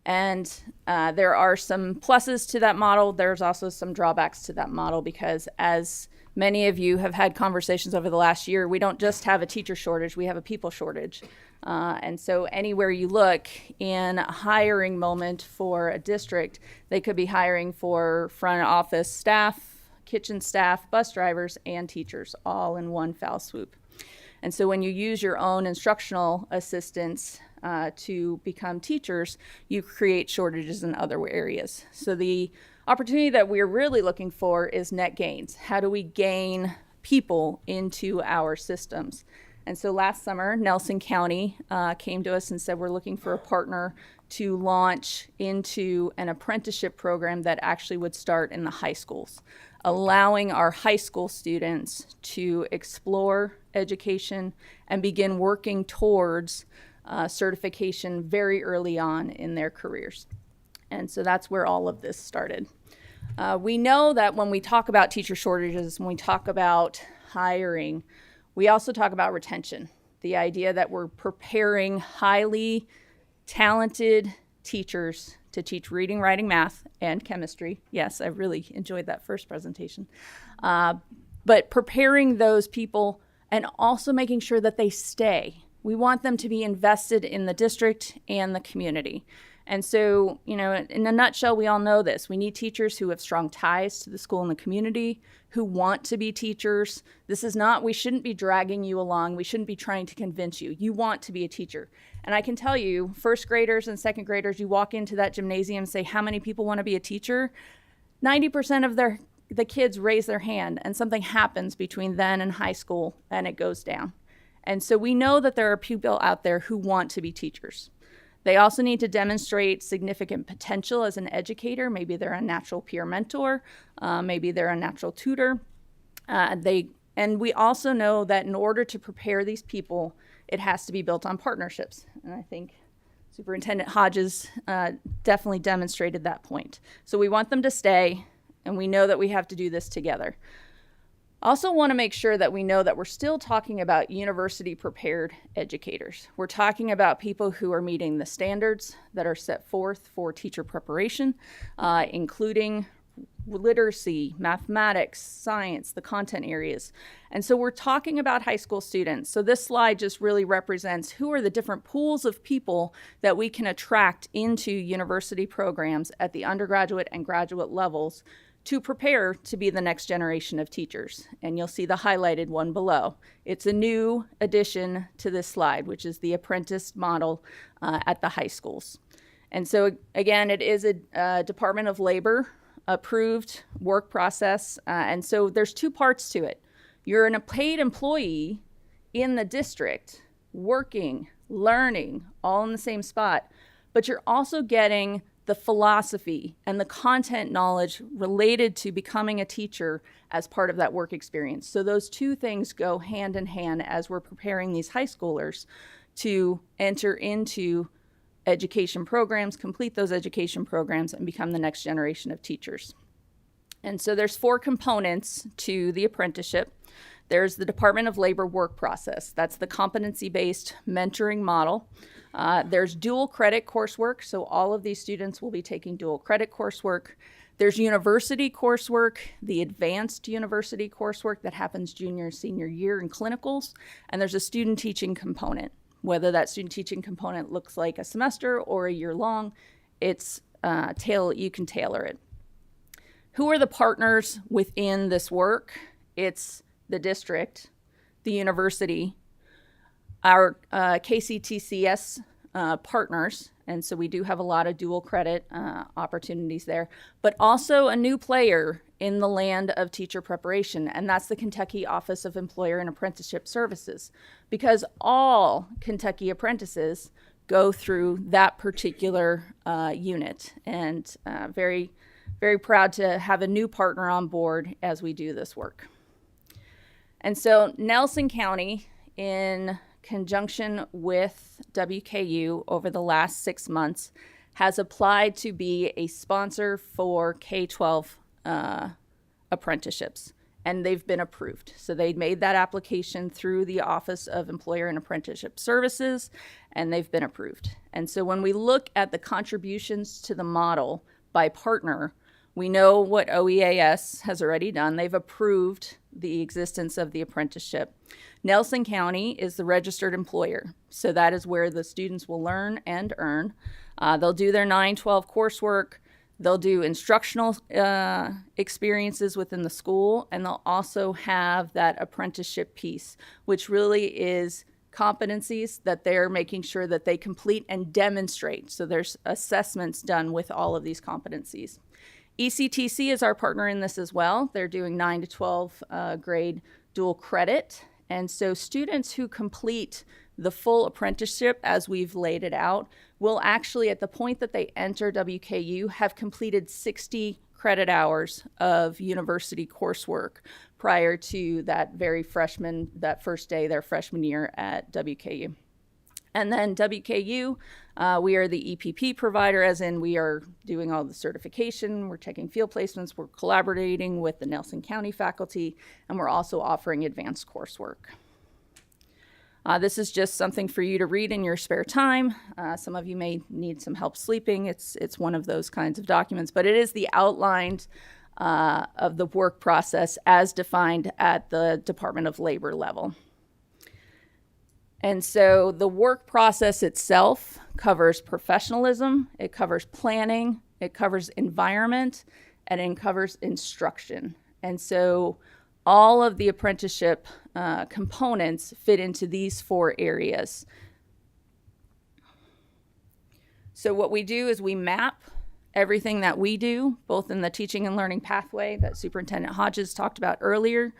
And there are some pluses to that model. There's also some drawbacks to that model because, as many of you have had conversations over the last year, we don't just have a teacher shortage, we have a people shortage. And so anywhere you look in a hiring moment for a district, they could be hiring for front office staff, kitchen staff, bus drivers, and teachers all in one foul swoop. And so when you use your own instructional assistants to become teachers, you create shortages in other areas. So the opportunity that we're really looking for is net gains. How do we gain people into our systems? And so last summer, Nelson County came to us and said, we're looking for a partner to launch into an apprenticeship program that actually would start in the high schools, allowing our high school students to explore education and begin working towards certification very early on in their careers. And so that's where all of this started. We know that when we talk about teacher shortages, when we talk about hiring, we also talk about retention, the idea that we're preparing highly talented teachers to teach reading, writing, math, and chemistry. Yes, I really enjoyed that first presentation. But preparing those people and also making sure that they stay. We want them to be invested in the district and the community. And so, you know, in a nutshell, we all know this. We need teachers who have strong ties to the school and the community, who want to be teachers. This is not, we shouldn't be dragging you along. We shouldn't be trying to convince you. You want to be a teacher. And I can tell you, first graders and second graders, you walk into that gymnasium and say, how many people want to be a teacher? 90% of the kids raise their hand, and something happens between then and high school, and it goes down. And so we know that there are people out there who want to be teachers. They also need to demonstrate significant potential as an educator. Maybe they're a natural peer mentor. Maybe they're a natural tutor. And we also know that in order to prepare these people, it has to be built on partnerships. And I think Superintendent Hodges definitely demonstrated that point. So we want them to stay, and we know that we have to do this together. Also want to make sure that we know that we're still talking about university prepared educators. We're talking about people who are meeting the standards that are set forth for teacher preparation, including literacy, mathematics, science, the content areas. And so we're talking about high school students. So this slide just really represents who are the different pools of people that we can attract into university programs at the undergraduate and graduate levels to prepare to be the next generation of teachers. And you'll see the highlighted one below. It's a new addition to this slide, which is the apprentice model at the high schools. And so again, it is a Department of Labor approved work process. And so there's two parts to it. You're a paid employee in the district, working, learning, all in the same spot, but you're also getting the philosophy and the content knowledge related to becoming a teacher as part of that work experience. So those two things go hand in hand as we're preparing these high schoolers to enter into education programs, complete those education programs, and become the next generation of teachers. And so there's 4 components to the apprenticeship. There's the Department of Labor work process. That's the competency-based mentoring model. There's dual credit coursework, so all of these students will be taking dual credit coursework. There's university coursework, the advanced university coursework that happens junior and senior year in clinicals, and there's a student teaching component. Whether that student teaching component looks like a semester or a year long, it's you can tailor it. Who are the partners within this work? It's the district, the university, our KCTCS partners, and so we do have a lot of dual credit opportunities there, but also a new player in the land of teacher preparation, and that's the Kentucky Office of Employer and Apprenticeship Services, because all Kentucky apprentices go through that particular unit, and very, very proud to have a new partner on board as we do this work. And so Nelson County in conjunction with WKU over the last 6 months, has applied to be a sponsor for K-12 apprenticeships, and they've been approved. So they made that application through the Office of Employer and Apprenticeship Services, and they've been approved. And so when we look at the contributions to the model by partner, we know what OEAS has already done. They've approved the existence of the apprenticeship. Nelson County is the registered employer, so that is where the students will learn and earn. They'll do their 9-12 coursework. They'll do instructional experiences within the school, and they'll also have that apprenticeship piece, which really is competencies that they're making sure that they complete and demonstrate. So there's assessments done with all of these competencies. ECTC is our partner in this as well. They're doing 9 to 12 grade dual credit. And so students who complete the full apprenticeship as we've laid it out will actually, at the point that they enter WKU, have completed 60 credit hours of university coursework prior to that that first day, their freshman year at WKU. And then WKU, we are the EPP provider, as in we are doing all the certification, we're taking field placements, we're collaborating with the Nelson County faculty, and we're also offering advanced coursework. This is just something for you to read in your spare time. Some of you may need some help sleeping. It's one of those kinds of documents, but it is the outline of the work process as defined at the Department of Labor level. And so the work process itself covers professionalism, it covers planning, it covers environment, and it covers instruction. And so all of the apprenticeship components fit into these 4 areas. So what we do is we map everything that we do, both in the teaching and learning pathway that Superintendent Hodges talked about earlier,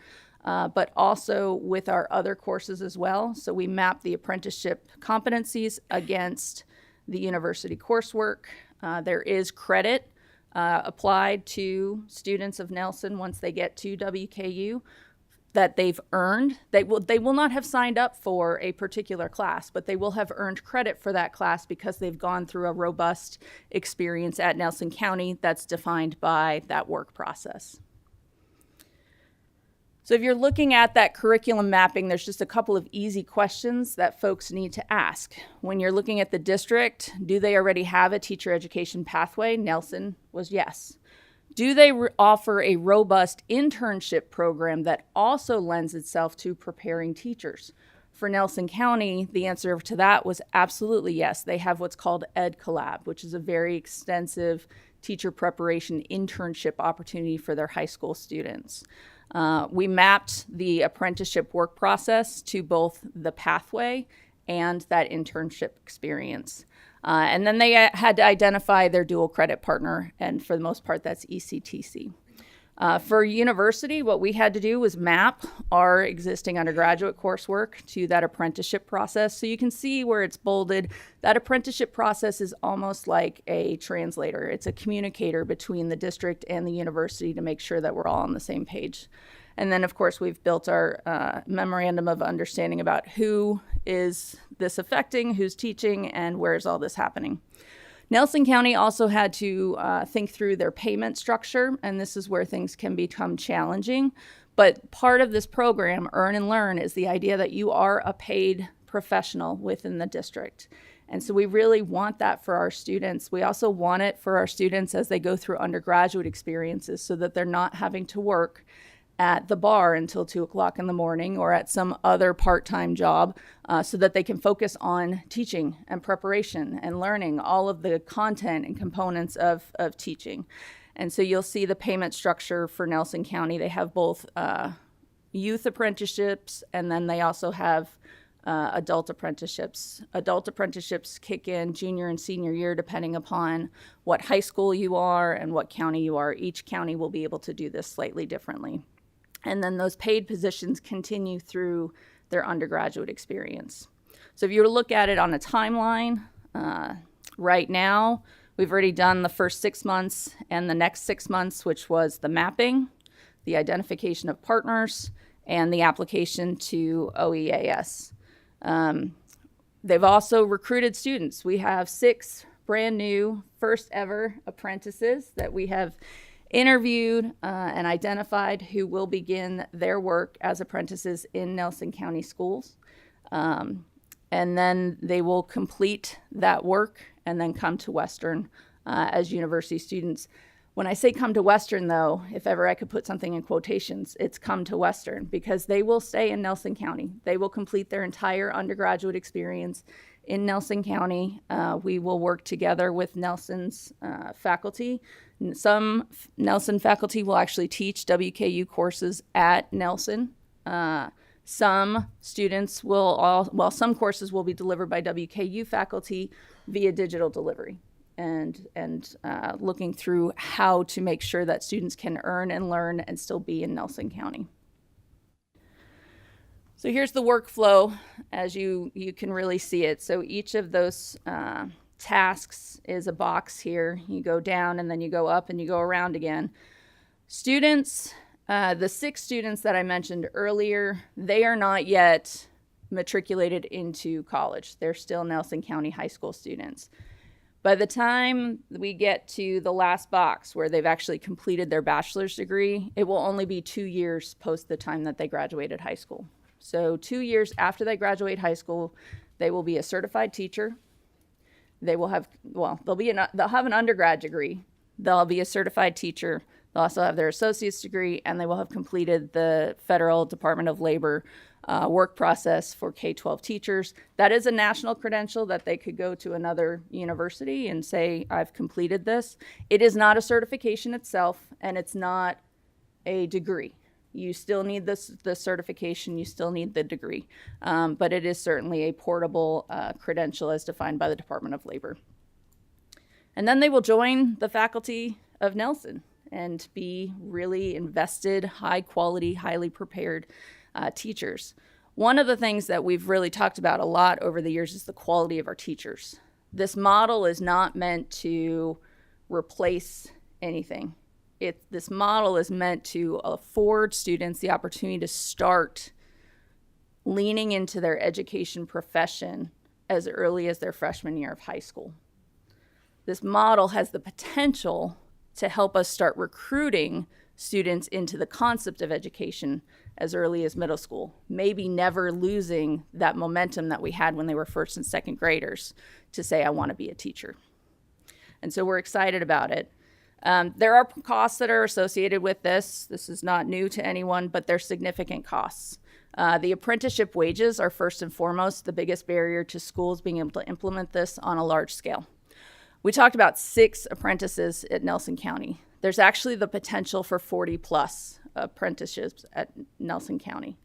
but also with our other courses as well. So we map the apprenticeship competencies against the university coursework. There is credit applied to students of Nelson once they get to WKU that they've earned. They will not have signed up for a particular class, but they will have earned credit for that class because they've gone through a robust experience at Nelson County that's defined by that work process. So if you're looking at that curriculum mapping, there's just a couple of easy questions that folks need to ask. When you're looking at the district, do they already have a teacher education pathway? Nelson was yes. Do they offer a robust internship program that also lends itself to preparing teachers? For Nelson County, the answer to that was absolutely yes. They have what's called Ed Collab, which is a very extensive teacher preparation internship opportunity for their high school students. We mapped the apprenticeship work process to both the pathway and that internship experience. And then they had to identify their dual credit partner, and for the most part, that's ECTC. For university, what we had to do was map our existing undergraduate coursework to that apprenticeship process. So you can see where it's bolded. That apprenticeship process is almost like a translator. It's a communicator between the district and the university to make sure that we're all on the same page. And then, of course, we've built our memorandum of understanding about who is this affecting, who's teaching, and where is all this happening. Nelson County also had to think through their payment structure, and this is where things can become challenging. But part of this program, Earn and Learn, is the idea that you are a paid professional within the district. And so we really want that for our students. We also want it for our students as they go through undergraduate experiences so that they're not having to work at the bar until 2 o'clock in the morning or at some other part-time job so that they can focus on teaching and preparation and learning all of the content and components of teaching. And so you'll see the payment structure for Nelson County. They have both youth apprenticeships, and then they also have adult apprenticeships. Adult apprenticeships kick in junior and senior year depending upon what high school you are and what county you are. Each county will be able to do this slightly differently. And then those paid positions continue through their undergraduate experience. So if you were to look at it on a timeline, right now, we've already done the first 6 months and the next 6 months, which was the mapping, the identification of partners, and the application to OEAS. They've also recruited students. We have 6 brand new, first ever apprentices that we have interviewed and identified who will begin their work as apprentices in Nelson County schools. And then they will complete that work and then come to Western as university students. When I say come to Western, though, if ever I could put something in quotations, it's come to Western, because they will stay in Nelson County. They will complete their entire undergraduate experience in Nelson County. We will work together with Nelson's faculty. Some Nelson faculty will actually teach WKU courses at Nelson. Some students will, some courses will be delivered by WKU faculty via digital delivery, and looking through how to make sure that students can earn and learn and still be in Nelson County. So here's the workflow as you can really see it. So each of those tasks is a box here. You go down and then you go up and you go around again. Students, the 6 students that I mentioned earlier, they are not yet matriculated into college. They're still Nelson County high school students. By the time we get to the last box where they've actually completed their bachelor's degree, it will only be 2 years post the time that they graduated high school. So 2 years after they graduate high school, they will be a certified teacher. They will have, they'll have an undergrad degree. They'll be a certified teacher. They'll also have their associate's degree, and they will have completed the Federal Department of Labor work process for K-12 teachers. That is a national credential that they could go to another university and say, I've completed this. It is not a certification itself, and it's not a degree. You still need the certification, you still need the degree, but it is certainly a portable credential as defined by the Department of Labor. And then they will join the faculty of Nelson and be really invested, high quality, highly prepared teachers. One of the things that we've really talked about a lot over the years is the quality of our teachers. This model is not meant to replace anything. This model is meant to afford students the opportunity to start leaning into their education profession as early as their freshman year of high school. This model has the potential to help us start recruiting students into the concept of education as early as middle school, maybe never losing that momentum that we had when they were first and second graders to say, I want to be a teacher. And so we're excited about it. There are costs that are associated with this. This is not new to anyone, but they're significant costs. The apprenticeship wages are first and foremost the biggest barrier to schools being able to implement this on a large scale. We talked about 6 apprentices at Nelson County. There's actually the potential for 40 plus apprenticeships at Nelson County.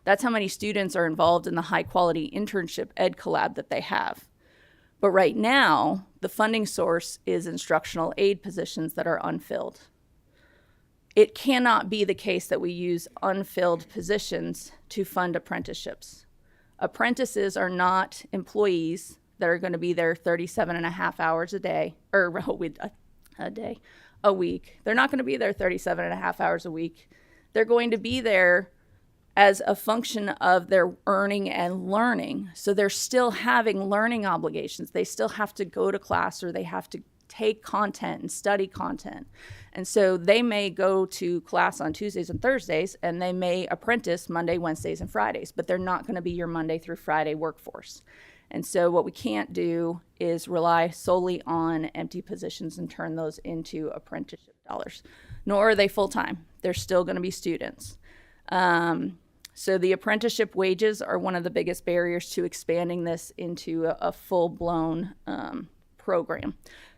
That's how many students are involved in the high quality internship ed collab that they have. But right now, the funding source is instructional aid positions that are unfilled. It cannot be the case that we use unfilled positions to fund apprenticeships. Apprentices are not employees that are going to be there 37 and a half hours a day, or a week. They're not going to be there 37 and a half hours a week. They're going to be there as a function of their earning and learning. So they're still having learning obligations. They still have to go to class, or they have to take content and study content. And so they may go to class on Tuesdays and Thursdays, and they may apprentice Monday, Wednesdays, and Fridays, but they're not going to be your Monday through Friday workforce. And so what we can't do is rely solely on empty positions and turn those into apprenticeship dollars, nor are they full-time. They're still going to be students. So the apprenticeship wages are one of the biggest barriers to expanding this into a full-blown program.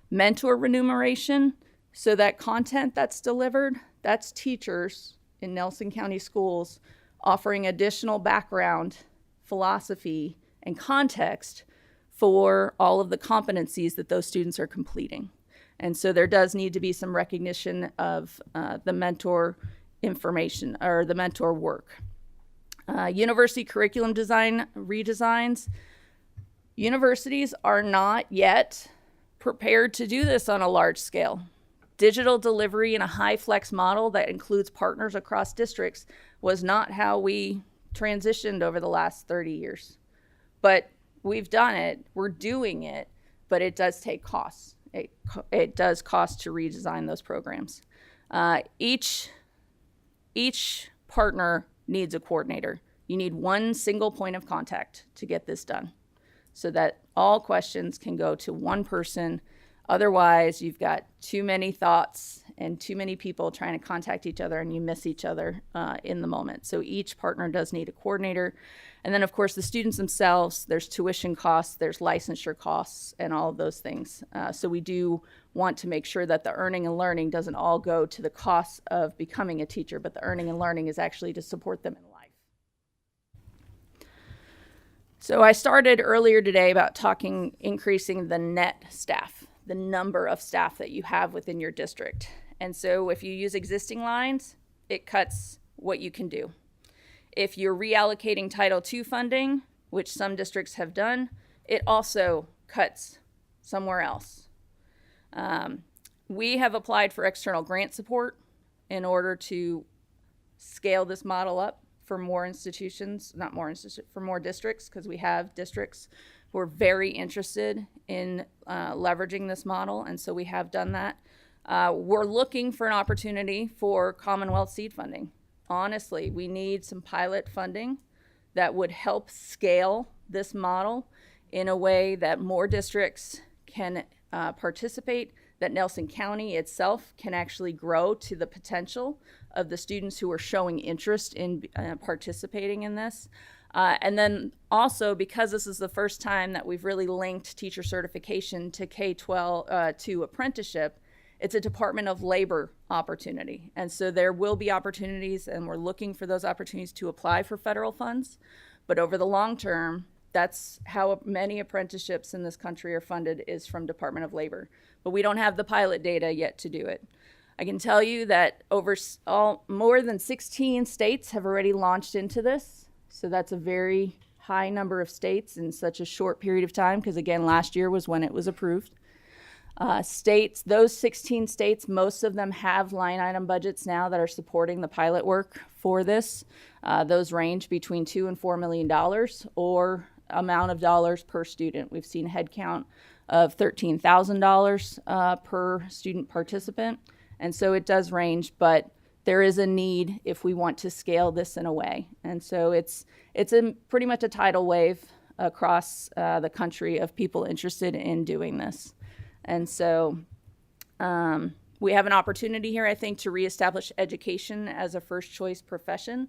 Mentor remuneration, so that content that's delivered, that's teachers in Nelson County schools offering additional background, philosophy, and context for all of the competencies that those students are completing. And so there does need to be some recognition of the mentor information, or the mentor work. University curriculum design redesigns. Universities are not yet prepared to do this on a large scale. Digital delivery in a high flex model that includes partners across districts was not how we transitioned over the last 30 years. But we've done it, we're doing it, but it does take costs. It does cost to redesign those programs. Each partner needs a coordinator. You need one single point of contact to get this done so that all questions can go to one person. Otherwise, you've got too many thoughts and too many people trying to contact each other, and you miss each other in the moment. So each partner does need a coordinator. And then, of course, the students themselves, there's tuition costs, there's licensure costs, and all of those things. So we do want to make sure that the earning and learning doesn't all go to the costs of becoming a teacher, but the earning and learning is actually to support them in life. So I started earlier today about increasing the net staff, the number of staff that you have within your district. And so if you use existing lines, it cuts what you can do. If you're reallocating Title II funding, which some districts have done, it also cuts somewhere else. We have applied for external grant support in order to scale this model up for more institutions, for more districts, because we have districts who are very interested in leveraging this model, and so we have done that. We're looking for an opportunity for Commonwealth seed funding. Honestly, we need some pilot funding that would help scale this model in a way that more districts can participate, that Nelson County itself can actually grow to the potential of the students who are showing interest in participating in this. And then also, because this is the first time that we've really linked teacher certification to K-12 to apprenticeship, it's a Department of Labor opportunity. And so there will be opportunities, and we're looking for those opportunities to apply for federal funds. But over the long term, that's how many apprenticeships in this country are funded, is from Department of Labor. But we don't have the pilot data yet to do it. I can tell you that more than 16 states have already launched into this. So that's a very high number of states in such a short period of time, because again, last year was when it was approved. Those 16 states, most of them have line item budgets now that are supporting the pilot work for this. Those range between $2 and $4 million or amount of dollars per student. We've seen a head count of $13,000 per student participant. And so it does range, but there is a need if we want to scale this in a way. And so it's pretty much a tidal wave across the country of people interested in doing this. And so we have an opportunity here, I think, to reestablish education as a first choice profession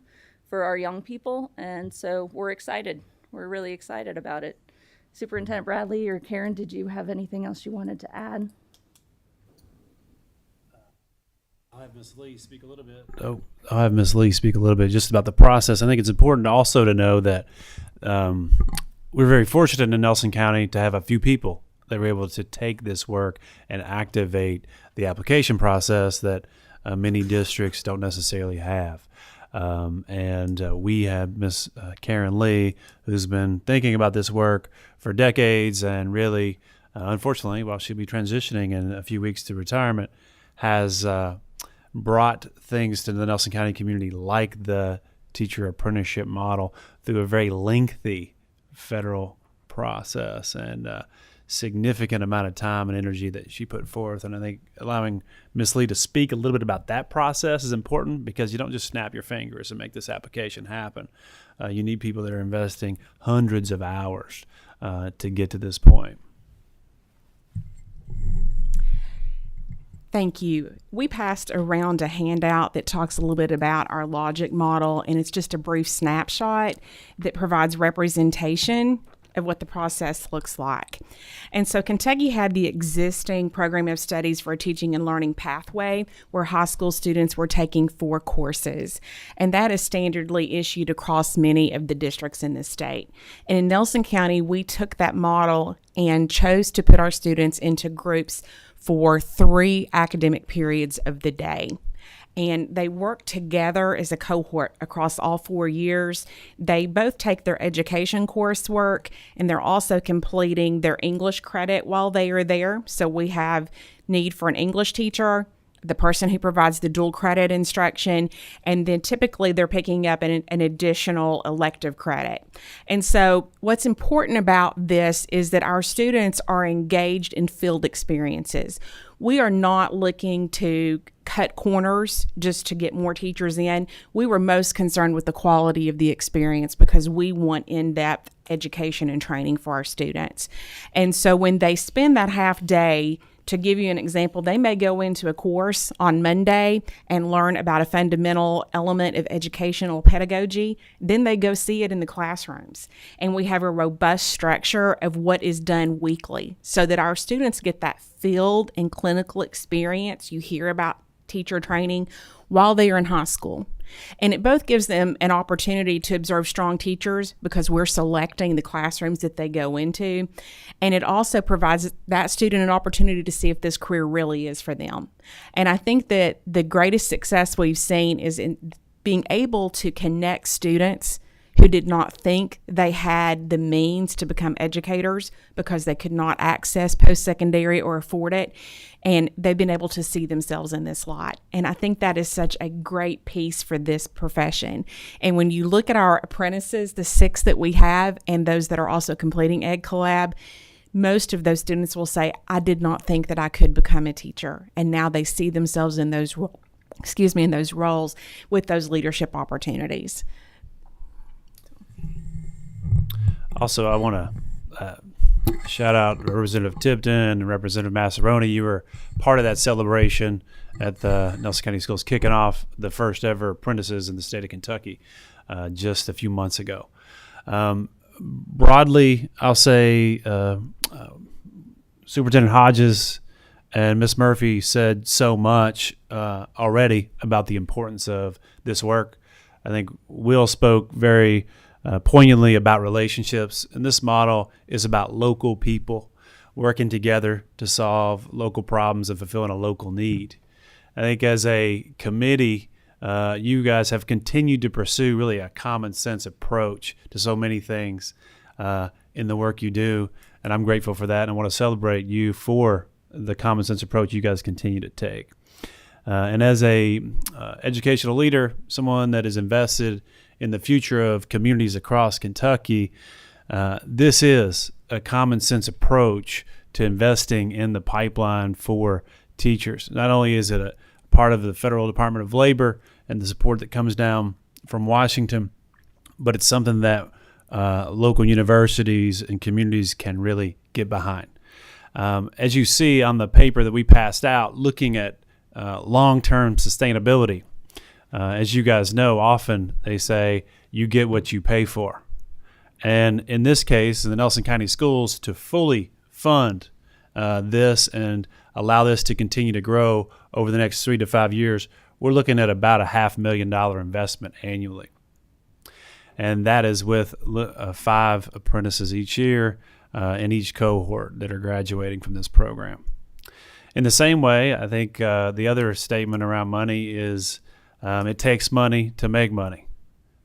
for our young people. And so we're excited. We're really excited about it. Superintendent Bradley or Karen, did you have anything else you wanted to add? I'll have Ms. Lee speak a little bit just about the process. I think it's important also to know that we're very fortunate in Nelson County to have a few people that were able to take this work and activate the application process that many districts don't necessarily have. We have Ms. Karen Lee, who's been thinking about this work for decades, and really, unfortunately, while she'll be transitioning in a few weeks to retirement, has brought things to the Nelson County community like the teacher apprenticeship model through a very lengthy federal process and significant amount of time and energy that she put forth. And I think allowing Ms. Lee to speak a little bit about that process is important, because you don't just snap your fingers and make this application happen. You need people that are investing hundreds of hours to get to this point. Thank you. We passed around a handout that talks a little bit about our logic model, and it's just a brief snapshot that provides representation of what the process looks like. And so Kentucky had the existing program of studies for a teaching and learning pathway where high school students were taking 4 courses. And that is standardly issued across many of the districts in the state. And in Nelson County, we took that model and chose to put our students into groups for 3 academic periods of the day. And they work together as a cohort across all 4 years. They both take their education coursework, and they're also completing their English credit while they are there. So we have need for an English teacher, the person who provides the dual credit instruction, and then typically they're picking up an additional elective credit. And so what's important about this is that our students are engaged in field experiences. We are not looking to cut corners just to get more teachers in. We were most concerned with the quality of the experience because we want in-depth education and training for our students. And so when they spend that half day, to give you an example, they may go into a course on Monday and learn about a fundamental element of educational pedagogy. Then they go see it in the classrooms. And we have a robust structure of what is done weekly so that our students get that field and clinical experience you hear about teacher training while they are in high school. And it both gives them an opportunity to observe strong teachers because we're selecting the classrooms that they go into. And it also provides that student an opportunity to see if this career really is for them. And I think that the greatest success we've seen is in being able to connect students who did not think they had the means to become educators because they could not access post-secondary or afford it. And they've been able to see themselves in this light. And I think that is such a great piece for this profession. And when you look at our apprentices, the 6 that we have, and those that are also completing Ed Collab, most of those students will say, I did not think that I could become a teacher. And now they see themselves in those roles with those leadership opportunities. Also, I want to shout out Representative Tipton and Representative Massaroni. You were part of that celebration at the Nelson County Schools, kicking off the first ever apprentices in the state of Kentucky just a few months ago. Broadly, I'll say Superintendent Hodges and Ms. Murphy said so much already about the importance of this work. I think Will spoke very poignantly about relationships, and this model is about local people working together to solve local problems and fulfilling a local need. I think as a committee, you guys have continued to pursue really a common sense approach to so many things in the work you do, and I'm grateful for that, and I want to celebrate you for the common sense approach you guys continue to take. And as a educational leader, someone that is invested in the future of communities across Kentucky, this is a common sense approach to investing in the pipeline for teachers. Not only is it a part of the Federal Department of Labor and the support that comes down from Washington, but it's something that local universities and communities can really get behind. As you see on the paper that we passed out, looking at long-term sustainability, as you guys know, often they say you get what you pay for. And in this case, in the Nelson County Schools, to fully fund this and allow this to continue to grow over the next 3 to 5 years, we're looking at about a $500,000 investment annually. And that is with 5 apprentices each year in each cohort that are graduating from this program. In the same way, I think the other statement around money is it takes money to make money.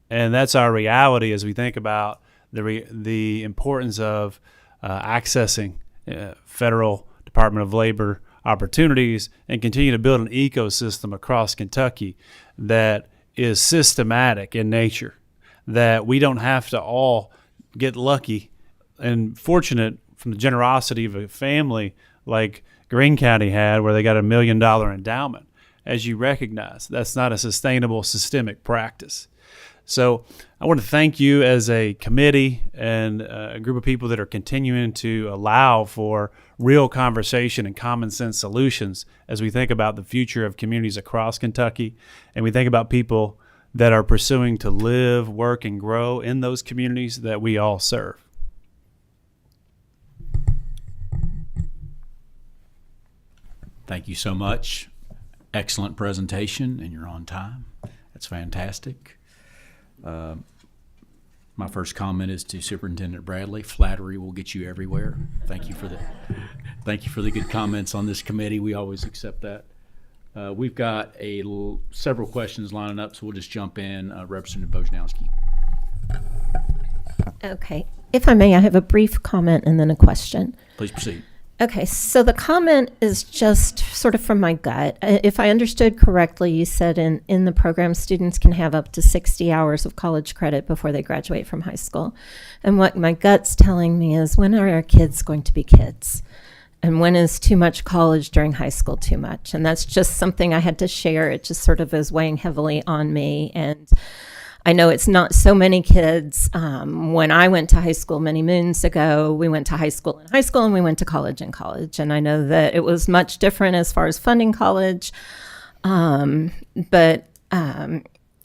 And that's our reality as we think about the importance of accessing Federal Department of Labor opportunities and continue to build an ecosystem across Kentucky that is systematic in nature, that we don't have to all get lucky and fortunate from the generosity of a family like Greene County had, where they got $1 million endowment. As you recognize, that's not a sustainable systemic practice. So I want to thank you as a committee and a group of people that are continuing to allow for real conversation and common sense solutions as we think about the future of communities across Kentucky, and we think about people that are pursuing to live, work, and grow in those communities that we all serve. Thank you so much. Excellent presentation, and you're on time. That's fantastic. My first comment is to Superintendent Bradley. Flattery will get you everywhere. Thank you for the good comments on this committee. We always accept that. We've got several questions lining up, so we'll just jump in. Representative Bojanowski. Okay. If I may, I have a brief comment and then a question. Please proceed. Okay, so the comment is just sort of from my gut. If I understood correctly, you said in the program, students can have up to 60 hours of college credit before they graduate from high school. And what my gut's telling me is, when are our kids going to be kids? And when is too much college during high school too much? And that's just something I had to share. It just sort of is weighing heavily on me. And I know it's not so many kids. When I went to high school many moons ago, we went to high school in high school and we went to college in college. And I know that it was much different as far as funding college. But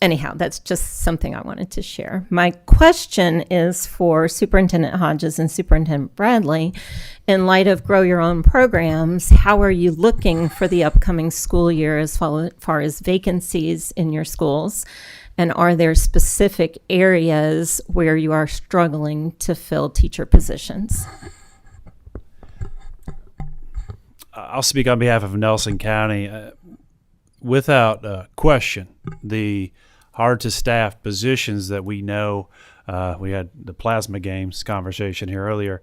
anyhow, that's just something I wanted to share. My question is for Superintendent Hodges and Superintendent Bradley. In light of Grow Your Own programs, how are you looking for the upcoming school year as far as vacancies in your schools? And are there specific areas where you are struggling to fill teacher positions? I'll speak on behalf of Nelson County. Without question, the hard-to-staff positions that we know, we had the plasma games conversation here earlier,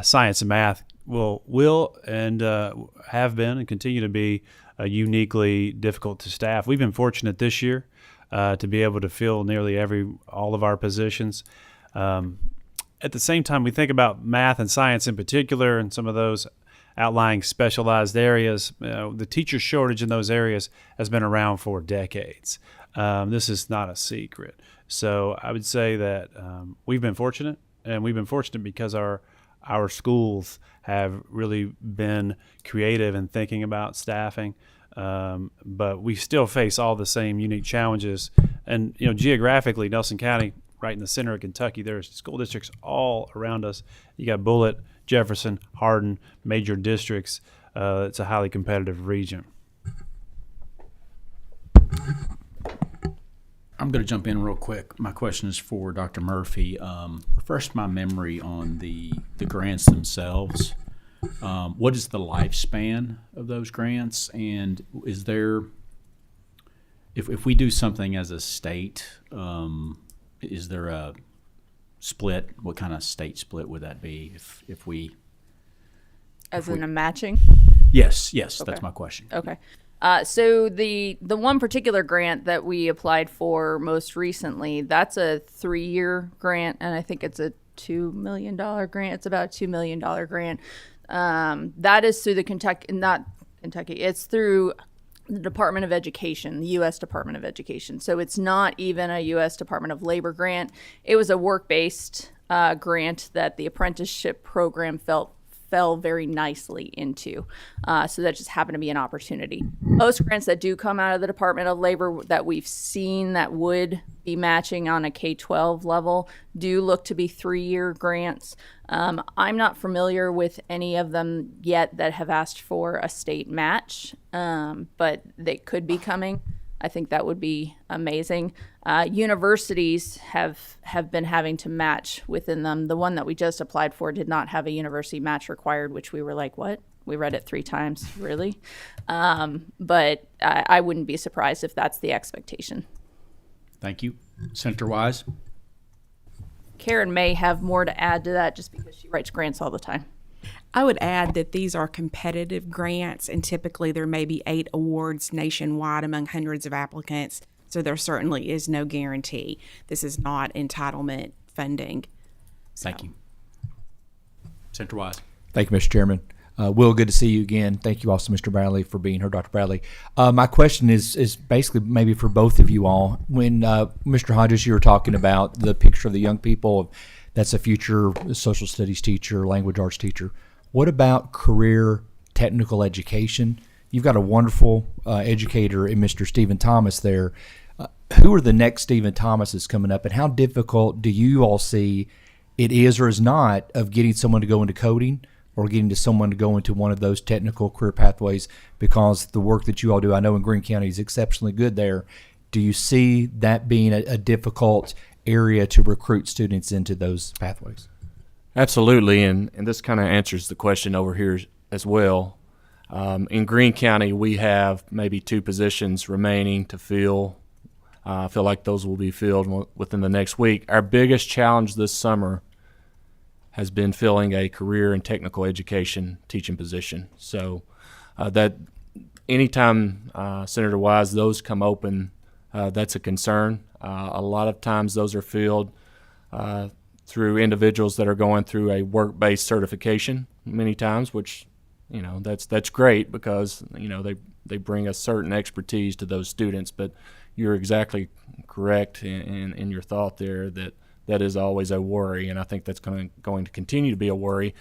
science and math will and have been and continue to be uniquely difficult to staff. We've been fortunate this year to be able to fill nearly all of our positions. At the same time, we think about math and science in particular and some of those outlying specialized areas. The teacher shortage in those areas has been around for decades. This is not a secret. So I would say that we've been fortunate, and we've been fortunate because our schools have really been creative in thinking about staffing. But we still face all the same unique challenges. And, geographically, Nelson County, right in the center of Kentucky, there's school districts all around us. You got Bullitt, Jefferson, Hardin, major districts. It's a highly competitive region. I'm going to jump in real quick. My question is for Dr. Murphy. Refresh my memory on the grants themselves. What is the lifespan of those grants? And is there, if we do something as a state, is there a split? What kind of state split would that be if we? As in a matching? Yes, Okay. That's my question. Okay. So the one particular grant that we applied for most recently, that's a 3-year grant, and I think it's a $2 million grant. It's about a $2 million grant. That is through it's through the Department of Education, the U.S. Department of Education. So it's not even a U.S. Department of Labor grant. It was a work-based grant that the apprenticeship program fell very nicely into. So that just happened to be an opportunity. Most grants that do come out of the Department of Labor that we've seen that would be matching on a K-12 level do look to be 3-year grants. I'm not familiar with any of them yet that have asked for a state match, but they could be coming. I think that would be amazing. Universities have been having to match within them. The one that we just applied for did not have a university match required, which we were like, what? We read it 3 times, really? But I wouldn't be surprised if that's the expectation. Thank you. Senator Wise? Karen may have more to add to that just because she writes grants all the time. I would add that these are competitive grants, and typically there may be 8 awards nationwide among hundreds of applicants, so there certainly is no guarantee. This is not entitlement funding. Thank you. Senator Wise. Thank you, Mr. Chairman. Will, good to see you again. Thank you also, Mr. Bradley, for being here, Dr. Bradley. My question is basically maybe for both of you all. When Mr. Hodges, you were talking about the picture of the young people, that's a future social studies teacher, language arts teacher. What about career technical education? You've got a wonderful educator in Mr. Stephen Thomas there. Who are the next Stephen Thomases coming up, and how difficult do you all see it is or is not of getting someone to go into coding or getting to someone to go into one of those technical career pathways, because the work that you all do, I know in Greene County, is exceptionally good there. Do you see that being a difficult area to recruit students into those pathways? Absolutely, and this kind of answers the question over here as well. In Greene County, we have maybe 2 positions remaining to fill. I feel like those will be filled within the next week. Our biggest challenge this summer has been filling a career and technical education teaching position. So that anytime, Senator Wise, those come open, that's a concern. A lot of times those are filled through individuals that are going through a work-based certification many times, which, you know, that's great because, you know, they bring a certain expertise to those students. But you're exactly correct in your thought there that is always a worry, and I think that's going to continue to be a worry.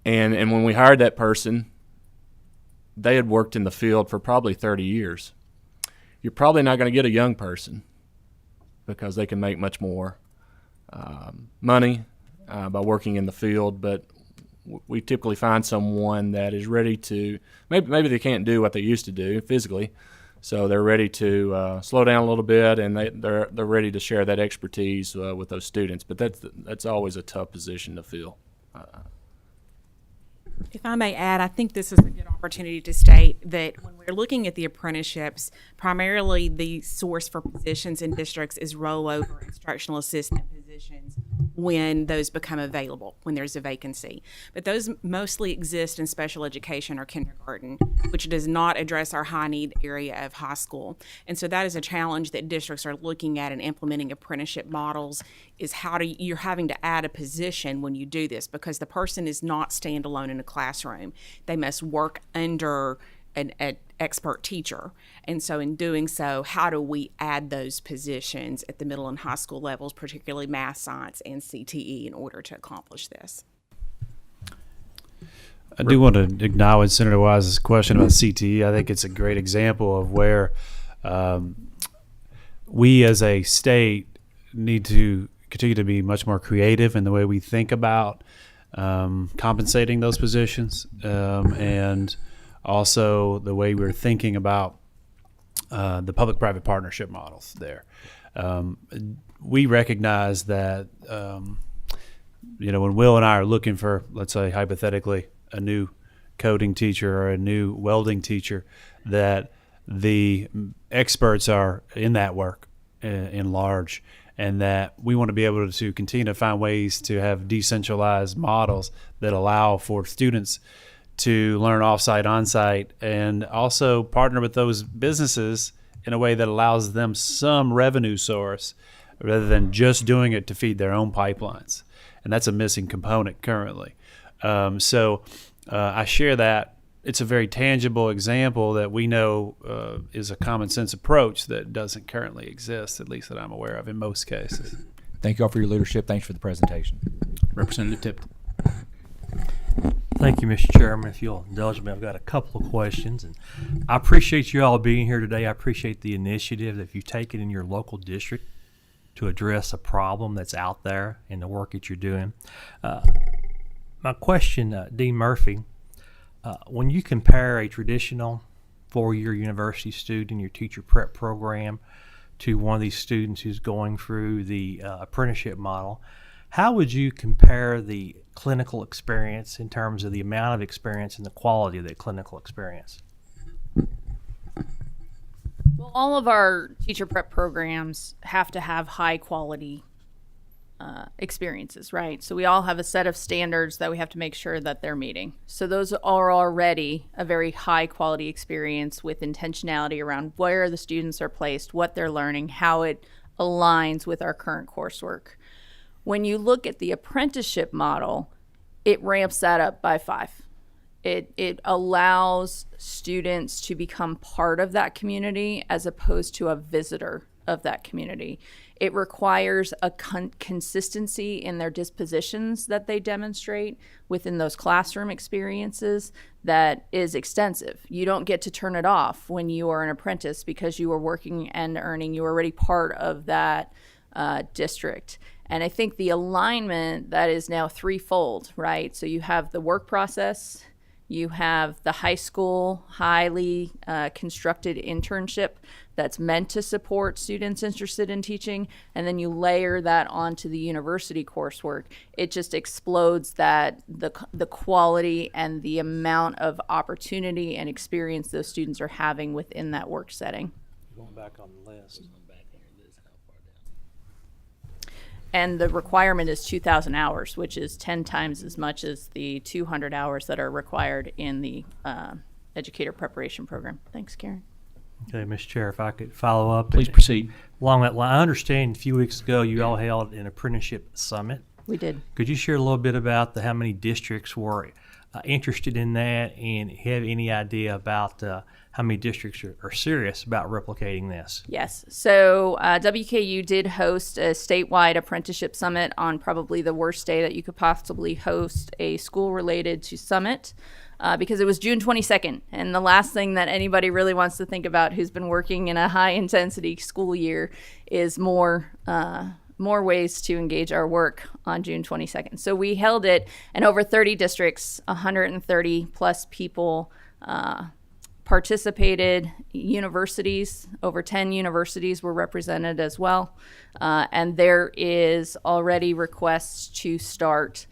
And when we hired that person, they had worked in the field for probably 30 years. You're probably not going to get a young person because they can make much more money by working in the field, but we typically find someone that is ready to, maybe they can't do what they used to do physically, so they're ready to slow down a little bit, and they're ready to share that expertise with those students. But that's always a tough position to fill. If I may add, I think this is a good opportunity to state that when we're looking at the apprenticeships, primarily the source for positions in districts is rollover instructional assistant positions when those become available, when there's a vacancy. But those mostly exist in special education or kindergarten, which does not address our high need area of high school. And so that is a challenge that districts are looking at in implementing apprenticeship models, is you're having to add a position when you do this, because the person is not standalone in a classroom. They must work under an expert teacher. And so in doing so, how do we add those positions at the middle and high school levels, particularly math, science, and CTE, in order to accomplish this? I do want to acknowledge Senator Wise's question about CTE. I think it's a great example of where we as a state need to continue to be much more creative in the way we think about compensating those positions, and also the way we're thinking about the public-private partnership models there. We recognize that, when Will and I are looking for, let's say, hypothetically, a new coding teacher or a new welding teacher, that the experts are in that work in large, and that we want to be able to continue to find ways to have decentralized models that allow for students to learn off-site, on-site, and also partner with those businesses in a way that allows them some revenue source rather than just doing it to feed their own pipelines. And that's a missing component currently. So I share that. It's a very tangible example that we know is a common sense approach that doesn't currently exist, at least that I'm aware of in most cases. Thank you all for your leadership. Thanks for the presentation. Representative Tipton. Thank you, Mr. Chairman. If you'll indulge me, I've got a couple of questions. And I appreciate you all being here today. I appreciate the initiative that you've taken in your local district to address a problem that's out there and the work that you're doing. My question, Dean Murphy, when you compare a traditional four-year university student, your teacher prep program, to one of these students who's going through the apprenticeship model, how would you compare the clinical experience in terms of the amount of experience and the quality of that clinical experience? Well, all of our teacher prep programs have to have high quality experiences, right? So we all have a set of standards that we have to make sure that they're meeting. So those are already a very high quality experience with intentionality around where the students are placed, what they're learning, how it aligns with our current coursework. When you look at the apprenticeship model, it ramps that up by 5. It allows students to become part of that community as opposed to a visitor of that community. It requires a consistency in their dispositions that they demonstrate within those classroom experiences that is extensive. You don't get to turn it off when you are an apprentice because you are working and earning. You are already part of that district. And I think the alignment that is now threefold, right? So you have the work process, you have the high school highly constructed internship that's meant to support students interested in teaching, and then you layer that onto the university coursework. It just explodes that the quality and the amount of opportunity and experience those students are having within that work setting. Going back on the list. and the requirement is 2,000 hours, which is 10 times as much as the 200 hours that are required in the educator preparation program. Thanks, Karen. Okay, Mr. Chair, if I could follow up. Please proceed. Along that line, I understand a few weeks ago you all held an apprenticeship summit. We did. Could you share a little bit about how many districts were interested in that, and have any idea about how many districts are serious about replicating this? Yes. So WKU did host a statewide apprenticeship summit on probably the worst day that you could possibly host a school related to summit. Because it was June 22nd, and the last thing that anybody really wants to think about who's been working in a high-intensity school year is more ways to engage our work on June 22nd. So we held it in over 30 districts, 130 plus people participated. Universities, over 10 universities were represented as well. And there is already requests to start.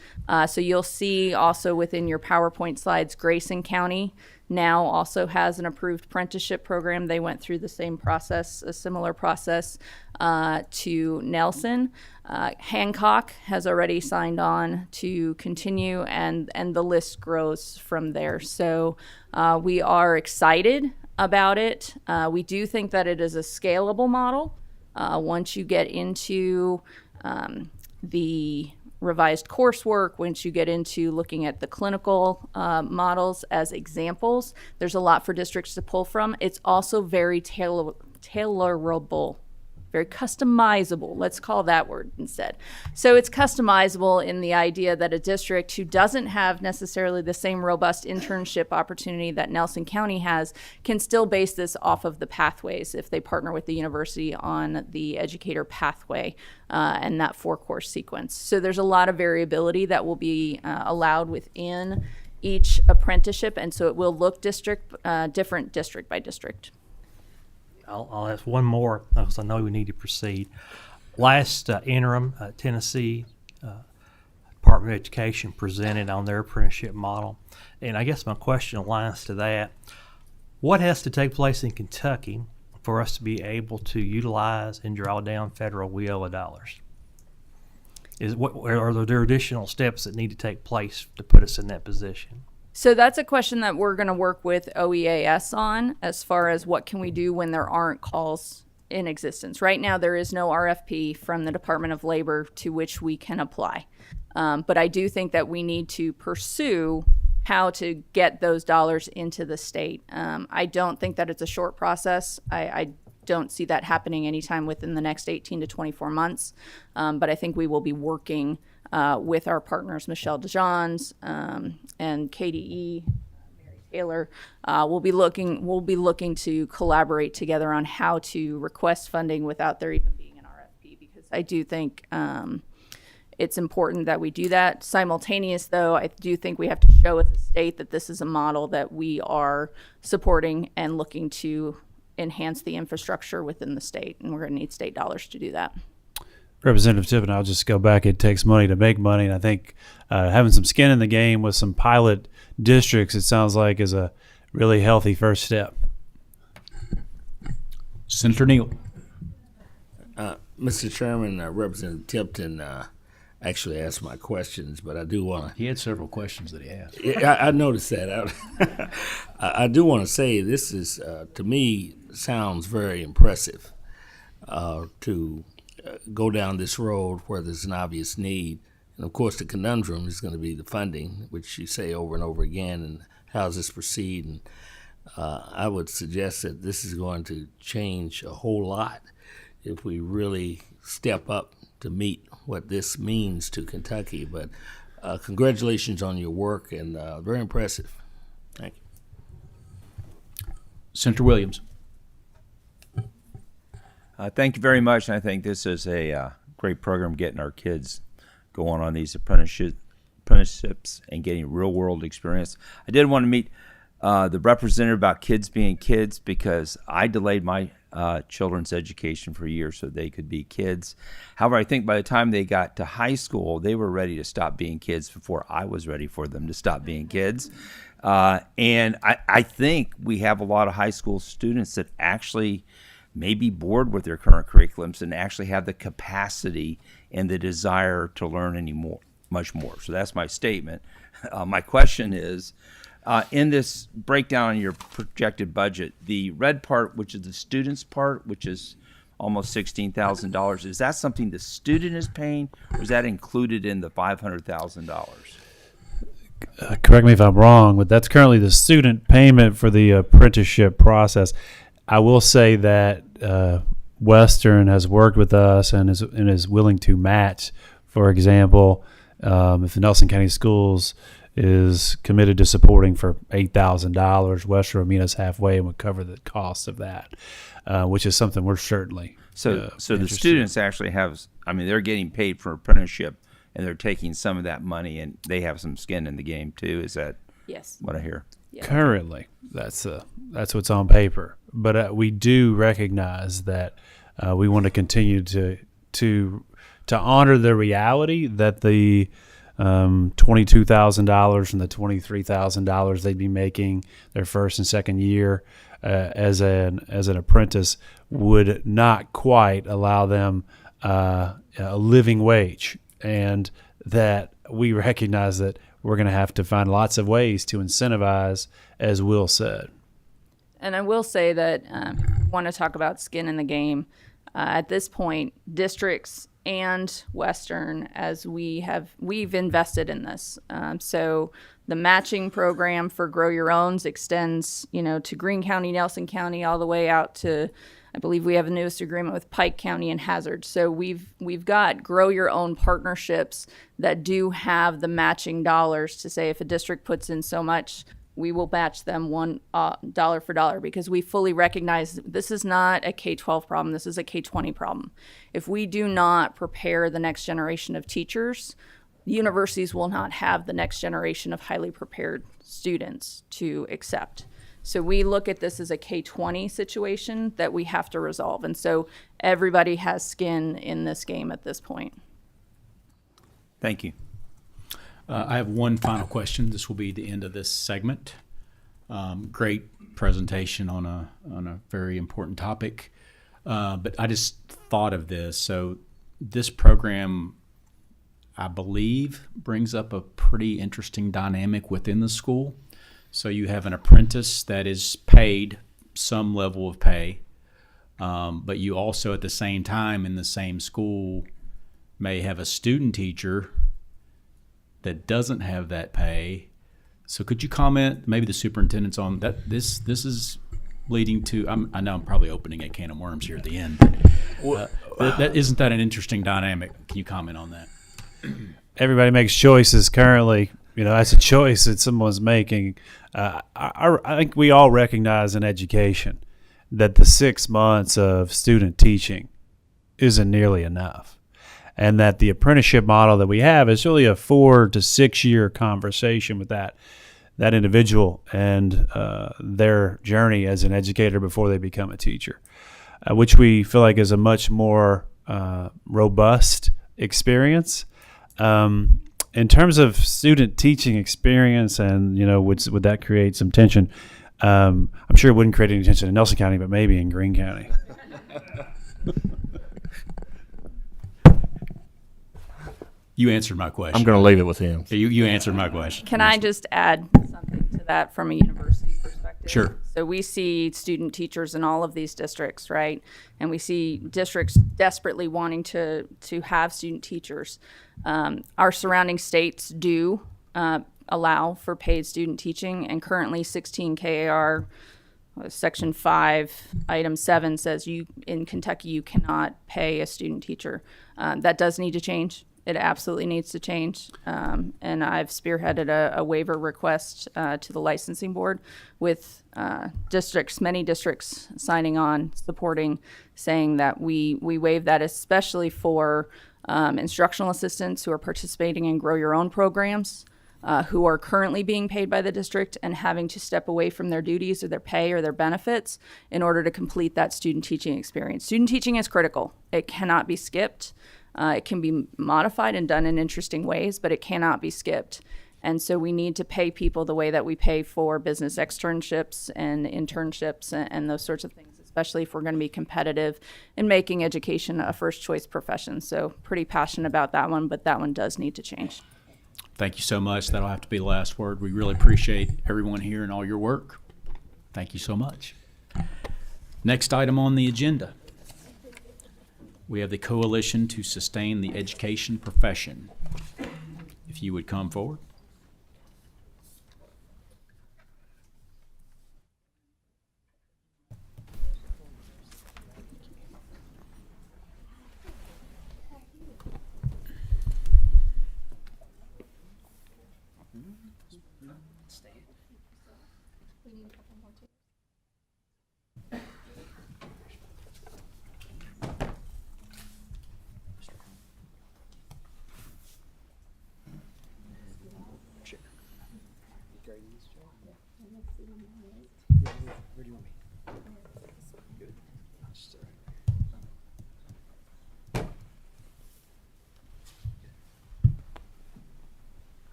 So you'll see also within your PowerPoint slides, Grayson County now also has an approved apprenticeship program. They went through the same process, a similar process to Nelson. Hancock has already signed on to continue, and the list grows from there. So we are excited about it. We do think that it is a scalable model. Once you get into the revised coursework, once you get into looking at the clinical models as examples, there's a lot for districts to pull from. It's also very tailorable, very customizable. Let's call that word instead. So it's customizable in the idea that a district who doesn't have necessarily the same robust internship opportunity that Nelson County has can still base this off of the pathways if they partner with the university on the educator pathway and that 4-course sequence. So there's a lot of variability that will be allowed within each apprenticeship, and so it will look different district by district. I'll ask one more because I know we need to proceed. Last interim, Tennessee Department of Education presented on their apprenticeship model. And I guess my question aligns to that. What has to take place in Kentucky for us to be able to utilize and draw down federal WIOA dollars? Are there additional steps that need to take place to put us in that position? So that's a question that we're going to work with OEAS on as far as what can we do when there aren't calls in existence. Right now, there is no RFP from the Department of Labor to which we can apply. But I do think that we need to pursue how to get those dollars into the state. I don't think that it's a short process. I don't see that happening anytime within the next 18 to 24 months. But I think we will be working with our partners, Michelle DeJohns and KDE, Mary Taylor. We'll be looking to collaborate together on how to request funding without there even being an RFP, because I do think it's important that we do that. Simultaneous, though, I do think we have to show as a state that this is a model that we are supporting and looking to enhance the infrastructure within the state, and we're going to need state dollars to do that. Representative Tippin, I'll just go back. It takes money to make money, and I think having some skin in the game with some pilot districts, it sounds like, is a really healthy first step. Senator Neal. Mr. Chairman, Representative Tipton actually asked my questions, but I do want to... He had several questions that he asked. I noticed that. I do want to say this is, to me, sounds very impressive to go down this road where there's an obvious need. And of course, the conundrum is going to be the funding, which you say over and over again, and how does this proceed? And I would suggest that this is going to change a whole lot if we really step up to meet what this means to Kentucky. But congratulations on your work, and very impressive. Thank you. Senator Williams. Thank you very much. And I think this is a great program, getting our kids going on these apprenticeships and getting real-world experience. I did want to meet the representative about kids being kids, because I delayed my children's education for years so they could be kids. However, I think by the time they got to high school, they were ready to stop being kids before I was ready for them to stop being kids. And I think we have a lot of high school students that actually may be bored with their current curriculums and actually have the capacity and the desire to learn much more. So that's my statement. My question is, in this breakdown in your projected budget, the red part, which is the student's part, which is almost $16,000, is that something the student is paying, or is that included in the $500,000? Correct me if I'm wrong, but that's currently the student payment for the apprenticeship process. I will say that Western has worked with us and is willing to match. For example, if the Nelson County Schools is committed to supporting for $8,000, Western will meet us halfway and would cover the cost of that, which is something we're certainly So the interested students actually have, they're getting paid for apprenticeship, and they're taking some of that money, and they have some skin in the game too. Is that Yes. what I hear? Yeah. Currently, that's what's on paper, but we do recognize that we want to continue to honor the reality that the $22,000 and the $23,000 they'd be making their first and second year as an apprentice would not quite allow them a living wage, and that we recognize that we're going to have to find lots of ways to incentivize, as Will said. And I will say that I want to talk about skin in the game. At this point, districts and Western, as we've invested in this. So the matching program for Grow Your Owns extends, to Greene County, Nelson County, all the way out to, I believe we have a newest agreement with Pike County and Hazard. So we've got Grow Your Own partnerships that do have the matching dollars to say if a district puts in so much, we will match them $1 for dollar, because we fully recognize this is not a K-12 problem. This is a K-20 problem. If we do not prepare the next generation of teachers, universities will not have the next generation of highly prepared students to accept. So we look at this as a K-20 situation that we have to resolve. And so everybody has skin in this game at this point. Thank you. I have one final question. This will be the end of this segment. Great presentation on a very important topic. But I just thought of this. So this program, I believe, brings up a pretty interesting dynamic within the school. So you have an apprentice that is paid some level of pay, but you also at the same time in the same school may have a student teacher that doesn't have that pay. So could you comment, maybe the superintendent's on that? This is leading to, I know I'm probably opening a can of worms here at the end, but isn't that an interesting dynamic? Can you comment on that? Everybody makes choices currently. That's a choice that someone's making. I think we all recognize in education that the 6 months of student teaching isn't nearly enough, and that the apprenticeship model that we have is really a 4 to 6 year conversation with that individual and their journey as an educator before they become a teacher, which we feel like is a much more robust experience. In terms of student teaching experience, and would that create some tension? I'm sure it wouldn't create any tension in Nelson County, but maybe in Greene County. You answered my question. I'm going to leave it with him. You answered my question. Can I just add something to that from a university perspective? Sure. So we see student teachers in all of these districts, right? And we see districts desperately wanting to have student teachers. Our surrounding states do allow for paid student teaching, and currently 16 KAR Section 5, Item 7 says in Kentucky you cannot pay a student teacher. That does need to change. It absolutely needs to change. And I've spearheaded a waiver request to the licensing board with many districts signing on, supporting, saying that we waive that, especially for instructional assistants who are participating in Grow Your Own programs, who are currently being paid by the district and having to step away from their duties or their pay or their benefits in order to complete that student teaching experience. Student teaching is critical. It cannot be skipped. It can be modified and done in interesting ways, but it cannot be skipped. And so we need to pay people the way that we pay for business externships and internships and those sorts of things as especially if we're going to be competitive in making education a first choice profession. So pretty passionate about that one, but that one does need to change. Thank you so much. That'll have to be the last word. We really appreciate everyone here and all your work. Thank you so much. Next item on the agenda. We have the Coalition to Sustain the Education Profession. If you would come forward.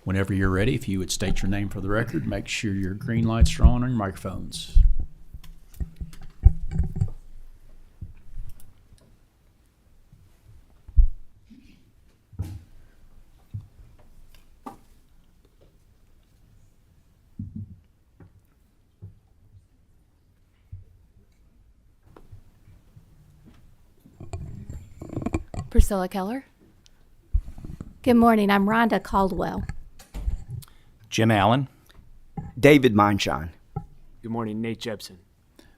Whenever you're ready, if you would state your name for the record, make sure your green lights are on your microphones. Priscilla Keller. Good morning. I'm Rhonda Caldwell. Jim Allen. David Mindshine. Good morning, Nate Jepson.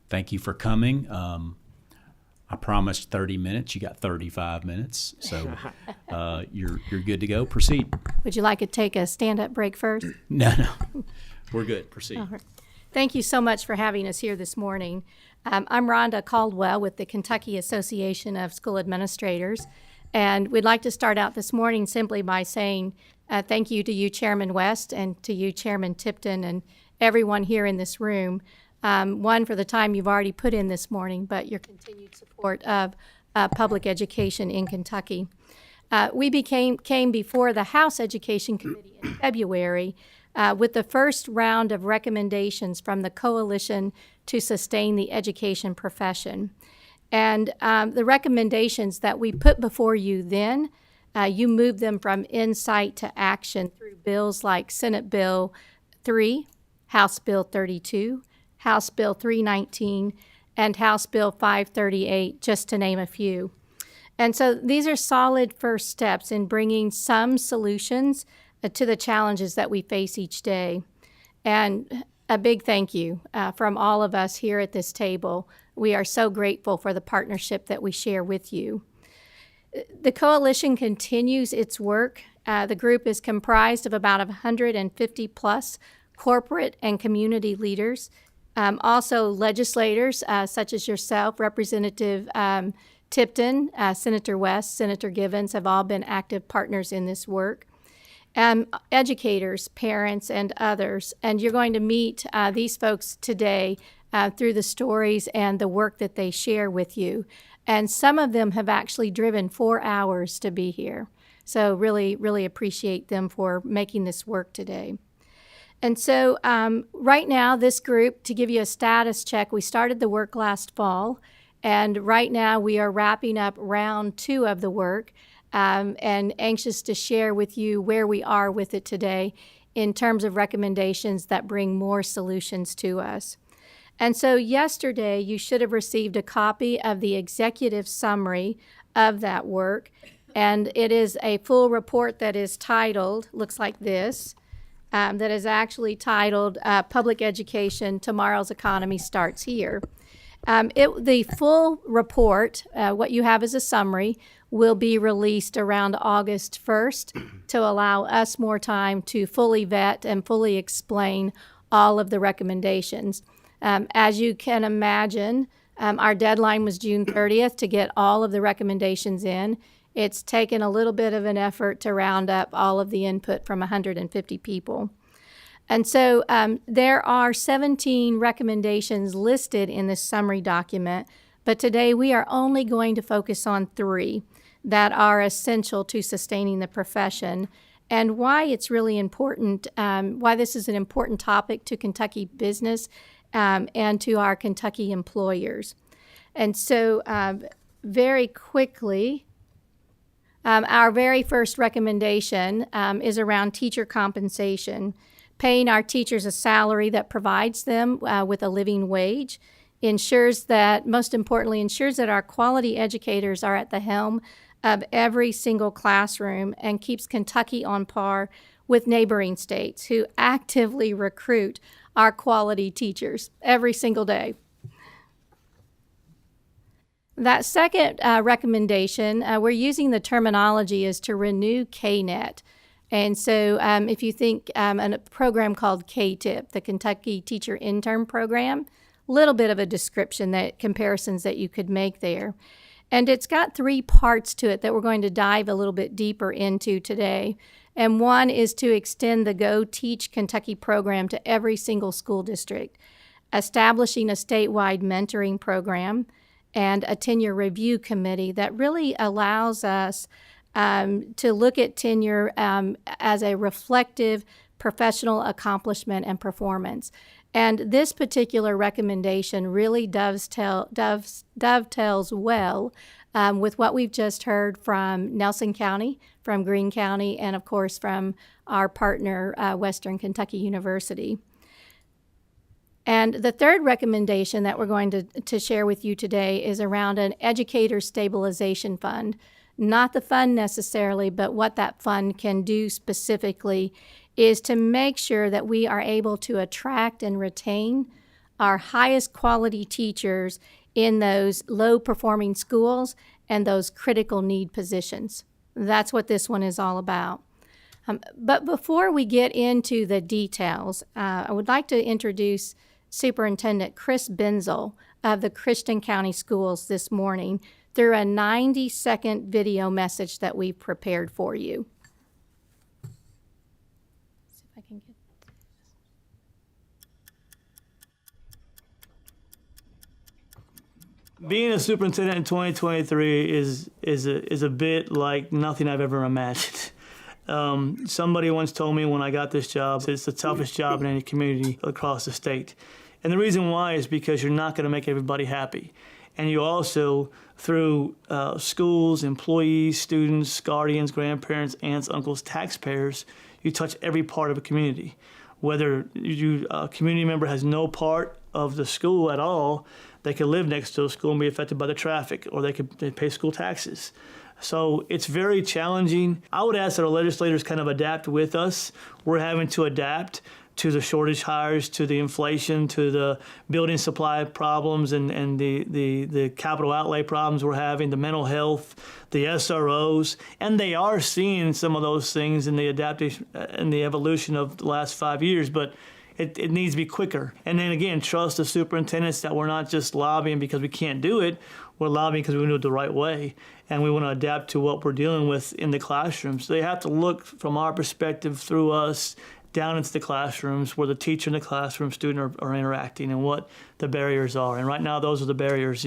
Thank you for coming. I promised 30 minutes. You got 35 minutes, so you're good to go. Proceed. Would you like to take a stand-up break first? No. We're good. Proceed. All right. Thank you so much for having us here this morning. I'm Rhonda Caldwell with the Kentucky Association of School Administrators, and we'd like to start out this morning simply by saying thank you to you, Chairman West, and to you, Chairman Tipton, and everyone here in this room. One, for the time you've already put in this morning, but your continued support of public education in Kentucky. We came before the House Education Committee in February with the first round of recommendations from the Coalition to Sustain the Education Profession. And the recommendations that we put before you then, you moved them from insight to action through bills like Senate Bill 3, House Bill 32, House Bill 319, and House Bill 538, just to name a few. And so these are solid first steps in bringing some solutions to the challenges that we face each day. And a big thank you from all of us here at this table. We are so grateful for the partnership that we share with you. The coalition continues its work. The group is comprised of about 150 plus corporate and community leaders, also legislators such as yourself, Representative Tipton, Senator West, Senator Givens have all been active partners in this work. Educators, parents, and others. And you're going to meet these folks today through the stories and the work that they share with you. And some of them have actually driven 4 hours to be here. So really, really appreciate them for making this work today. And so right now, this group, to give you a status check, we started the work last fall. And right now, we are wrapping up round 2 of the work and anxious to share with you where we are with it today in terms of recommendations that bring more solutions to us. And so yesterday, you should have received a copy of the executive summary of that work. And it is a full report that is titled, looks like this, that is actually titled Public Education, Tomorrow's Economy Starts Here. The full report, what you have as a summary, will be released around August 1st to allow us more time to fully vet and fully explain all of the recommendations. As you can imagine, our deadline was June 30th to get all of the recommendations in. It's taken a little bit of an effort to round up all of the input from 150 people. And so there are 17 recommendations listed in this summary document, but today we are only going to focus on 3 that are essential to sustaining the profession and why it's really important, why this is an important topic to Kentucky business and to our Kentucky employers. And so very quickly, our very first recommendation is around teacher compensation. Paying our teachers a salary that provides them with a living wage ensures that, most importantly, ensures that our quality educators are at the helm of every single classroom and keeps Kentucky on par with neighboring states who actively recruit our quality teachers every single day. That second recommendation, we're using the terminology is to renew KNET. And so if you think a program called KTIP, the Kentucky Teacher Intern Program, little bit of a description, that comparisons that you could make there. And it's got three parts to it that we're going to dive a little bit deeper into today. And one is to extend the Go Teach Kentucky program to every single school district, establishing a statewide mentoring program and a tenure review committee that really allows us to look at tenure as a reflective professional accomplishment and performance. And this particular recommendation really dovetails well with what we've just heard from Nelson County, from Greene County, and of course from our partner, Western Kentucky University. And the third recommendation that we're going to share with you today is around an educator stabilization fund. Not the fund necessarily, but what that fund can do specifically is to make sure that we are able to attract and retain our highest quality teachers in those low-performing schools and those critical need positions. That's what this one is all about. But before we get into the details, I would like to introduce Superintendent Chris Benzel of the Christian County Schools this morning through a 90-second video message that we've prepared for you. See if I can get Being a superintendent in 2023 is a bit like nothing I've ever imagined. Somebody once told me when I got this job, it's the toughest job in any community across the state. And the reason why is because you're not going to make everybody happy. And you also, through schools, employees, students, guardians, grandparents, aunts, uncles, taxpayers, you touch every part of a community. Whether a community member has no part of the school at all, they could live next to a school and be affected by the traffic, or they pay school taxes. So it's very challenging. I would ask that our legislators kind of adapt with us. We're having to adapt to the shortage hires, to the inflation, to the building supply problems and the capital outlay problems we're having, the mental health, the SROs, and they are seeing some of those things in the adaptation and the evolution of the last 5 years, but it needs to be quicker. And then again, trust the superintendents that we're not just lobbying because we can't do it, we're lobbying because we want to do it the right way, and we want to adapt to what we're dealing with in the classrooms. They have to look from our perspective through us down into the classrooms where the teacher and the classroom student are interacting and what the barriers are. And right now, those are the barriers,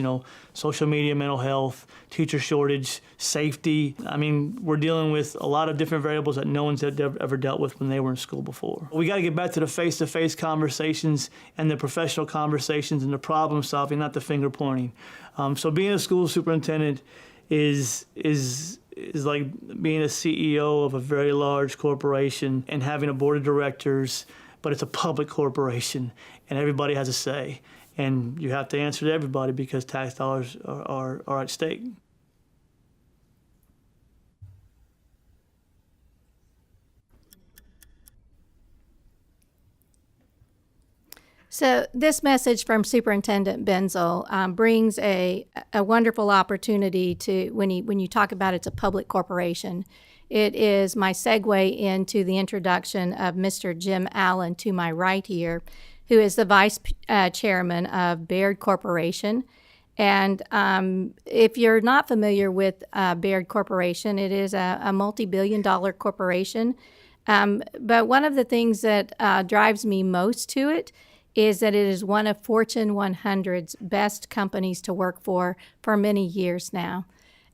social media, mental health, teacher shortage, safety. I mean, we're dealing with a lot of different variables that no one's ever dealt with when they were in school before. We got to get back to the face-to-face conversations and the professional conversations and the problem solving, not the finger pointing. So being a school superintendent is like being a CEO of a very large corporation and having a board of directors, but it's a public corporation and everybody has a say. And you have to answer to everybody because tax dollars are at stake. So this message from Superintendent Benzel brings a wonderful opportunity to, when you talk about it's a public corporation, it is my segue into the introduction of Mr. Jim Allen to my right here, who is the Vice Chairman of Baird Corporation. And if you're not familiar with Baird Corporation, it is a multi-billion-dollar corporation. But one of the things that drives me most to it is that it is one of Fortune 100's best companies to work for many years now.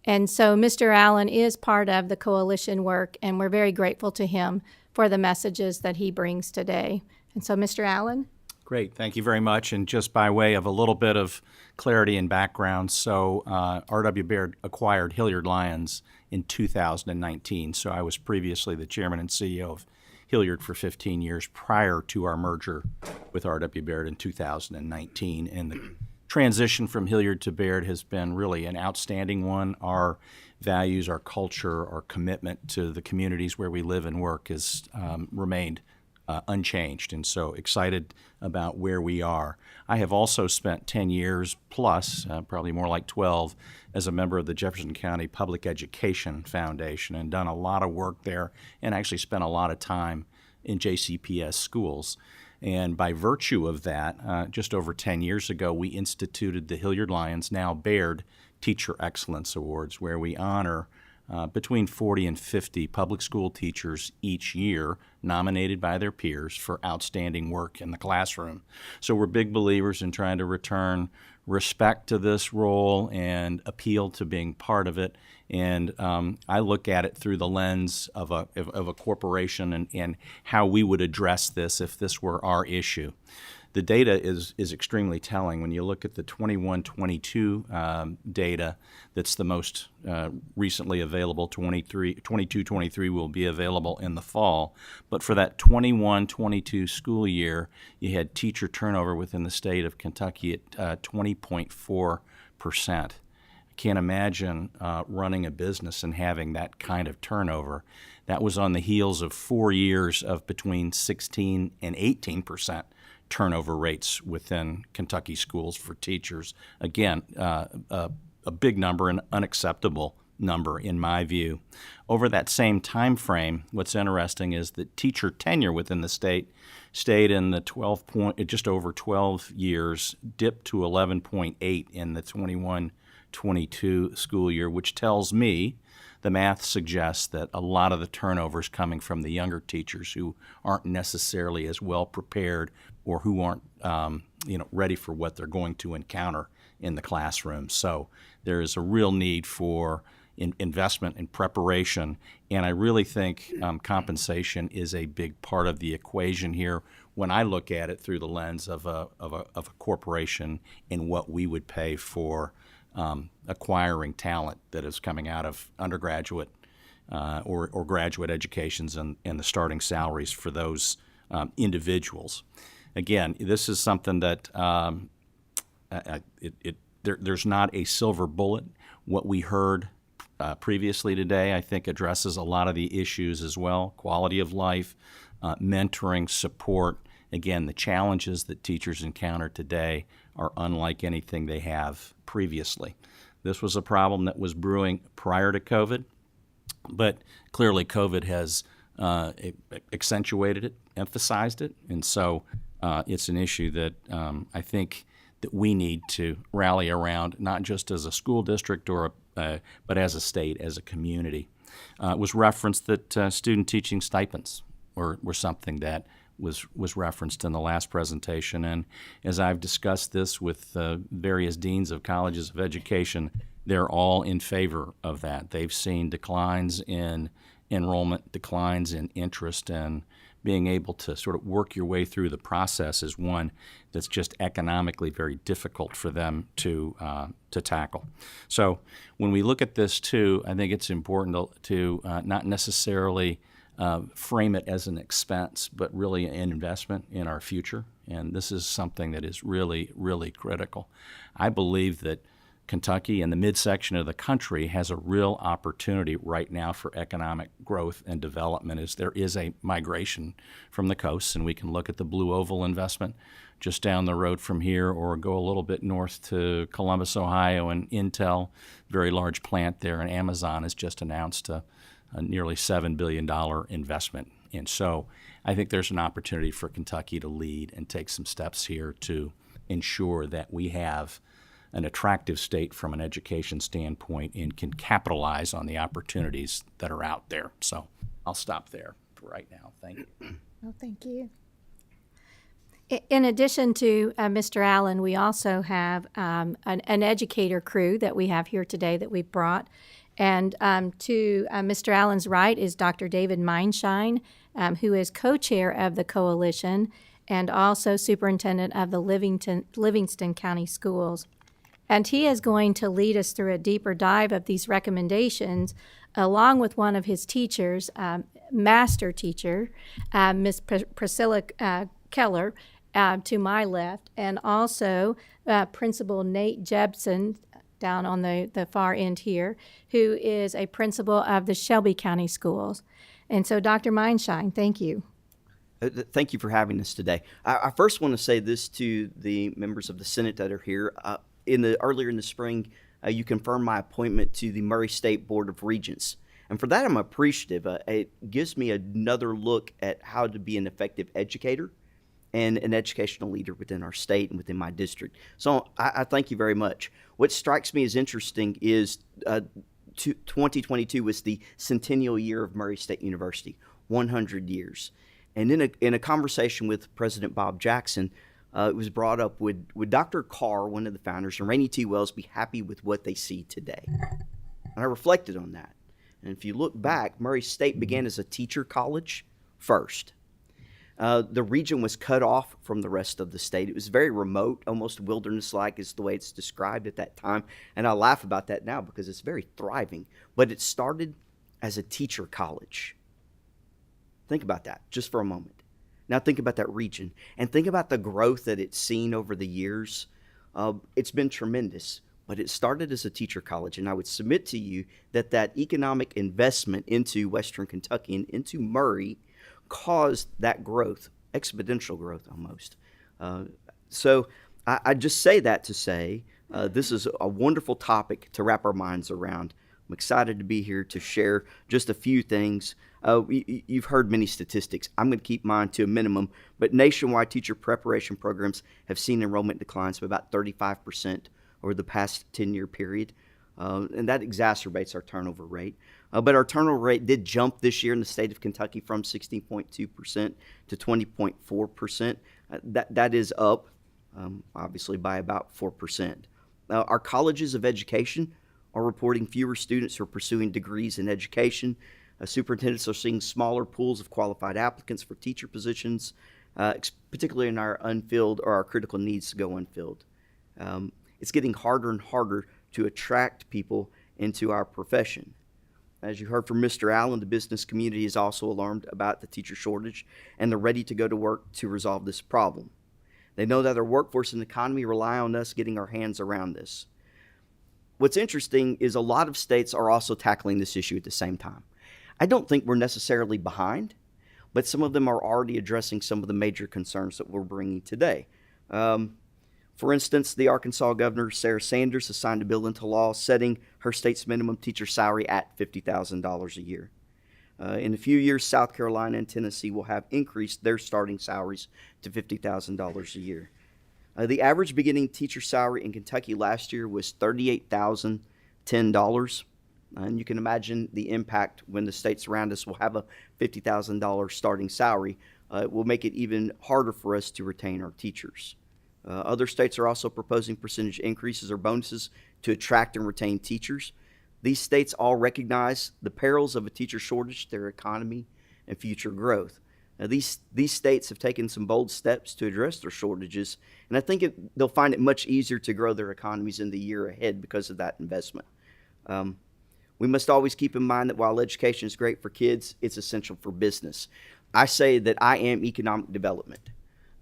And so Mr. Allen is part of the coalition work, and we're very grateful to him for the messages that he brings today. And so, Mr. Allen? Great, thank you very much. And just by way of a little bit of clarity and background, so R.W. Baird acquired Hilliard Lyons in 2019. So I was previously the chairman and CEO of Hilliard for 15 years prior to our merger with R.W. Baird in 2019. And the transition from Hilliard to Baird has been really an outstanding one. Our values, our culture, our commitment to the communities where we live and work has remained unchanged, and so excited about where we are. I have also spent 10 years plus, probably more like 12, as a member of the Jefferson County Public Education Foundation and done a lot of work there and actually spent a lot of time in JCPS schools. And by virtue of that, just over 10 years ago, we instituted the Hilliard Lyons, now Baird, Teacher Excellence Awards, where we honor between 40 and 50 public school teachers each year nominated by their peers for outstanding work in the classroom. So we're big believers in trying to return respect to this role and appeal to being part of it. And I look at it through the lens of a corporation and how we would address this if this were our issue. The data is extremely telling. When you look at the 21-22 data, that's the most recently available. 22-23 will be available in the fall. But for that 21-22 school year, you had teacher turnover within the state of Kentucky at 20.4%. I can't imagine running a business and having that kind of turnover. That was on the heels of 4 years of between 16 and 18% turnover rates within Kentucky schools for teachers. Again, a big number, an unacceptable number in my view. Over that same time frame, what's interesting is that teacher tenure within the state stayed in the just over 12 years, dipped to 11.8 in the 21-22 school year, which tells me the math suggests that a lot of the turnover is coming from the younger teachers who aren't necessarily as well prepared or who aren't ready for what they're going to encounter in the classroom. So there is a real need for investment and preparation, and I really think compensation is a big part of the equation here when I look at it through the lens of a corporation and what we would pay for acquiring talent that is coming out of undergraduate or graduate educations and the starting salaries for those individuals. Again, this is something that there's not a silver bullet. What we heard previously today, I think, addresses a lot of the issues as well: quality of life, mentoring, support. Again, the challenges that teachers encounter today are unlike anything they have previously. This was a problem that was brewing prior to COVID, but clearly COVID has accentuated it, emphasized it, and so it's an issue that I think that we need to rally around, not just as a school district but as a state, as a community. It was referenced that student teaching stipends were something that was referenced in the last presentation, and as I've discussed this with various deans of colleges of education, they're all in favor of that. They've seen declines in enrollment, declines in interest, and being able to sort of work your way through the process is one that's just economically very difficult for them to tackle. So when we look at this too, I think it's important to not necessarily frame it as an expense, but really an investment in our future. And this is something that is really, really critical. I believe that Kentucky and the midsection of the country has a real opportunity right now for economic growth and development, as there is a migration from the coasts, and we can look at the Blue Oval investment just down the road from here, or go a little bit north to Columbus, Ohio, and Intel, very large plant there, and Amazon has just announced a nearly $7 billion investment. And so I think there's an opportunity for Kentucky to lead and take some steps here to ensure that we have an attractive state from an education standpoint and can capitalize on the opportunities that are out there. So I'll stop there for right now. Thank you. Oh, thank you. In addition to Mr. Allen, we also have an educator crew that we have here today that we've brought. And to Mr. Allen's right is Dr. David Meinschein, who is co-chair of the coalition. and also superintendent of the Livingston County Schools. And he is going to lead us through a deeper dive of these recommendations, along with one of his teachers, master teacher, Miss Priscilla Keller, to my left, and also Principal Nate Jebson, down on the far end here, who is a principal of the Shelby County Schools. And so, Dr. Mindshine, thank you. Thank you for having us today. I first want to say this to the members of the Senate that are here. Earlier in the spring, you confirmed my appointment to the Murray State Board of Regents. And for that, I'm appreciative. It gives me another look at how to be an effective educator and an educational leader within our state and within my district. So I thank you very much. What strikes me as interesting is 2022 was the centennial year of Murray State University, 100 years. And in a conversation with President Bob Jackson, it was brought up, would Dr. Carr, one of the founders, and Rainey T. Wells be happy with what they see today? And I reflected on that. And if you look back, Murray State began as a teacher college first. The region was cut off from the rest of the state. It was very remote, almost wilderness-like is the way it's described at that time. And I laugh about that now because it's very thriving. But it started as a teacher college. Think about that just for a moment. Now think about that region and think about the growth that it's seen over the years. It's been tremendous, but it started as a teacher college. And I would submit to you that that economic investment into Western Kentucky and into Murray caused that growth, exponential growth almost. So I just say that to say this is a wonderful topic to wrap our minds around. I'm excited to be here to share just a few things. You've heard many statistics. I'm going to keep mine to a minimum, but nationwide teacher preparation programs have seen enrollment declines of about 35% over the past 10-year period, and that exacerbates our turnover rate. But our turnover rate did jump this year in the state of Kentucky from 16.2% to 20.4%. That is up, obviously, by about 4%. Our colleges of education are reporting fewer students who are pursuing degrees in education. Superintendents are seeing smaller pools of qualified applicants for teacher positions, particularly in our unfilled or our critical needs to go unfilled. It's getting harder and harder to attract people into our profession. As you heard from Mr. Allen, the business community is also alarmed about the teacher shortage, and they're ready to go to work to resolve this problem. They know that our workforce and economy rely on us getting our hands around this. What's interesting is a lot of states are also tackling this issue at the same time. I don't think we're necessarily behind, but some of them are already addressing some of the major concerns that we're bringing today. For instance, the Arkansas governor, Sarah Sanders, has signed a bill into law setting her state's minimum teacher salary at $50,000 a year. In a few years, South Carolina and Tennessee will have increased their starting salaries to $50,000 a year. The average beginning teacher salary in Kentucky last year was $38,010. And you can imagine the impact when the states around us will have a $50,000 starting salary. It will make it even harder for us to retain our teachers. Other states are also proposing percentage increases or bonuses to attract and retain teachers. These states all recognize the perils of a teacher shortage, their economy, and future growth. Now, these states have taken some bold steps to address their shortages, and I think they'll find it much easier to grow their economies in the year ahead because of that investment. We must always keep in mind that while education is great for kids, it's essential for business. I say that I am economic development.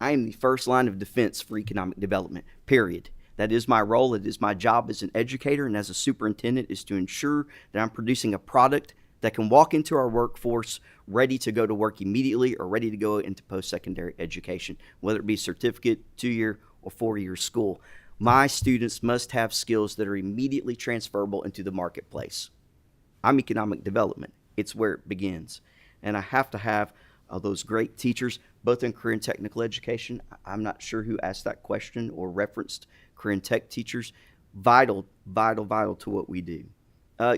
I am the first line of defense for economic development, period. That is my role. It is my job as an educator and as a superintendent is to ensure that I'm producing a product that can walk into our workforce ready to go to work immediately or ready to go into post-secondary education, whether it be certificate, 2-year, or 4-year school. My students must have skills that are immediately transferable into the marketplace. I'm economic development. It's where it begins. And I have to have those great teachers, both in career and technical education. I'm not sure who asked that question or referenced career and tech teachers. Vital to what we do.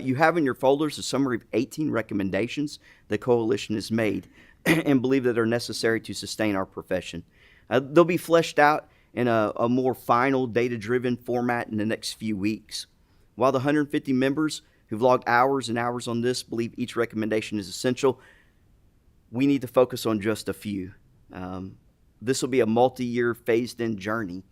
You have in your folders a summary of 18 recommendations the coalition has made and believe that are necessary to sustain our profession. They'll be fleshed out in a more final data-driven format in the next few weeks. While the 150 members who've logged hours and hours on this believe each recommendation is essential, we need to focus on just a few. this will be a multi-year phased-in journey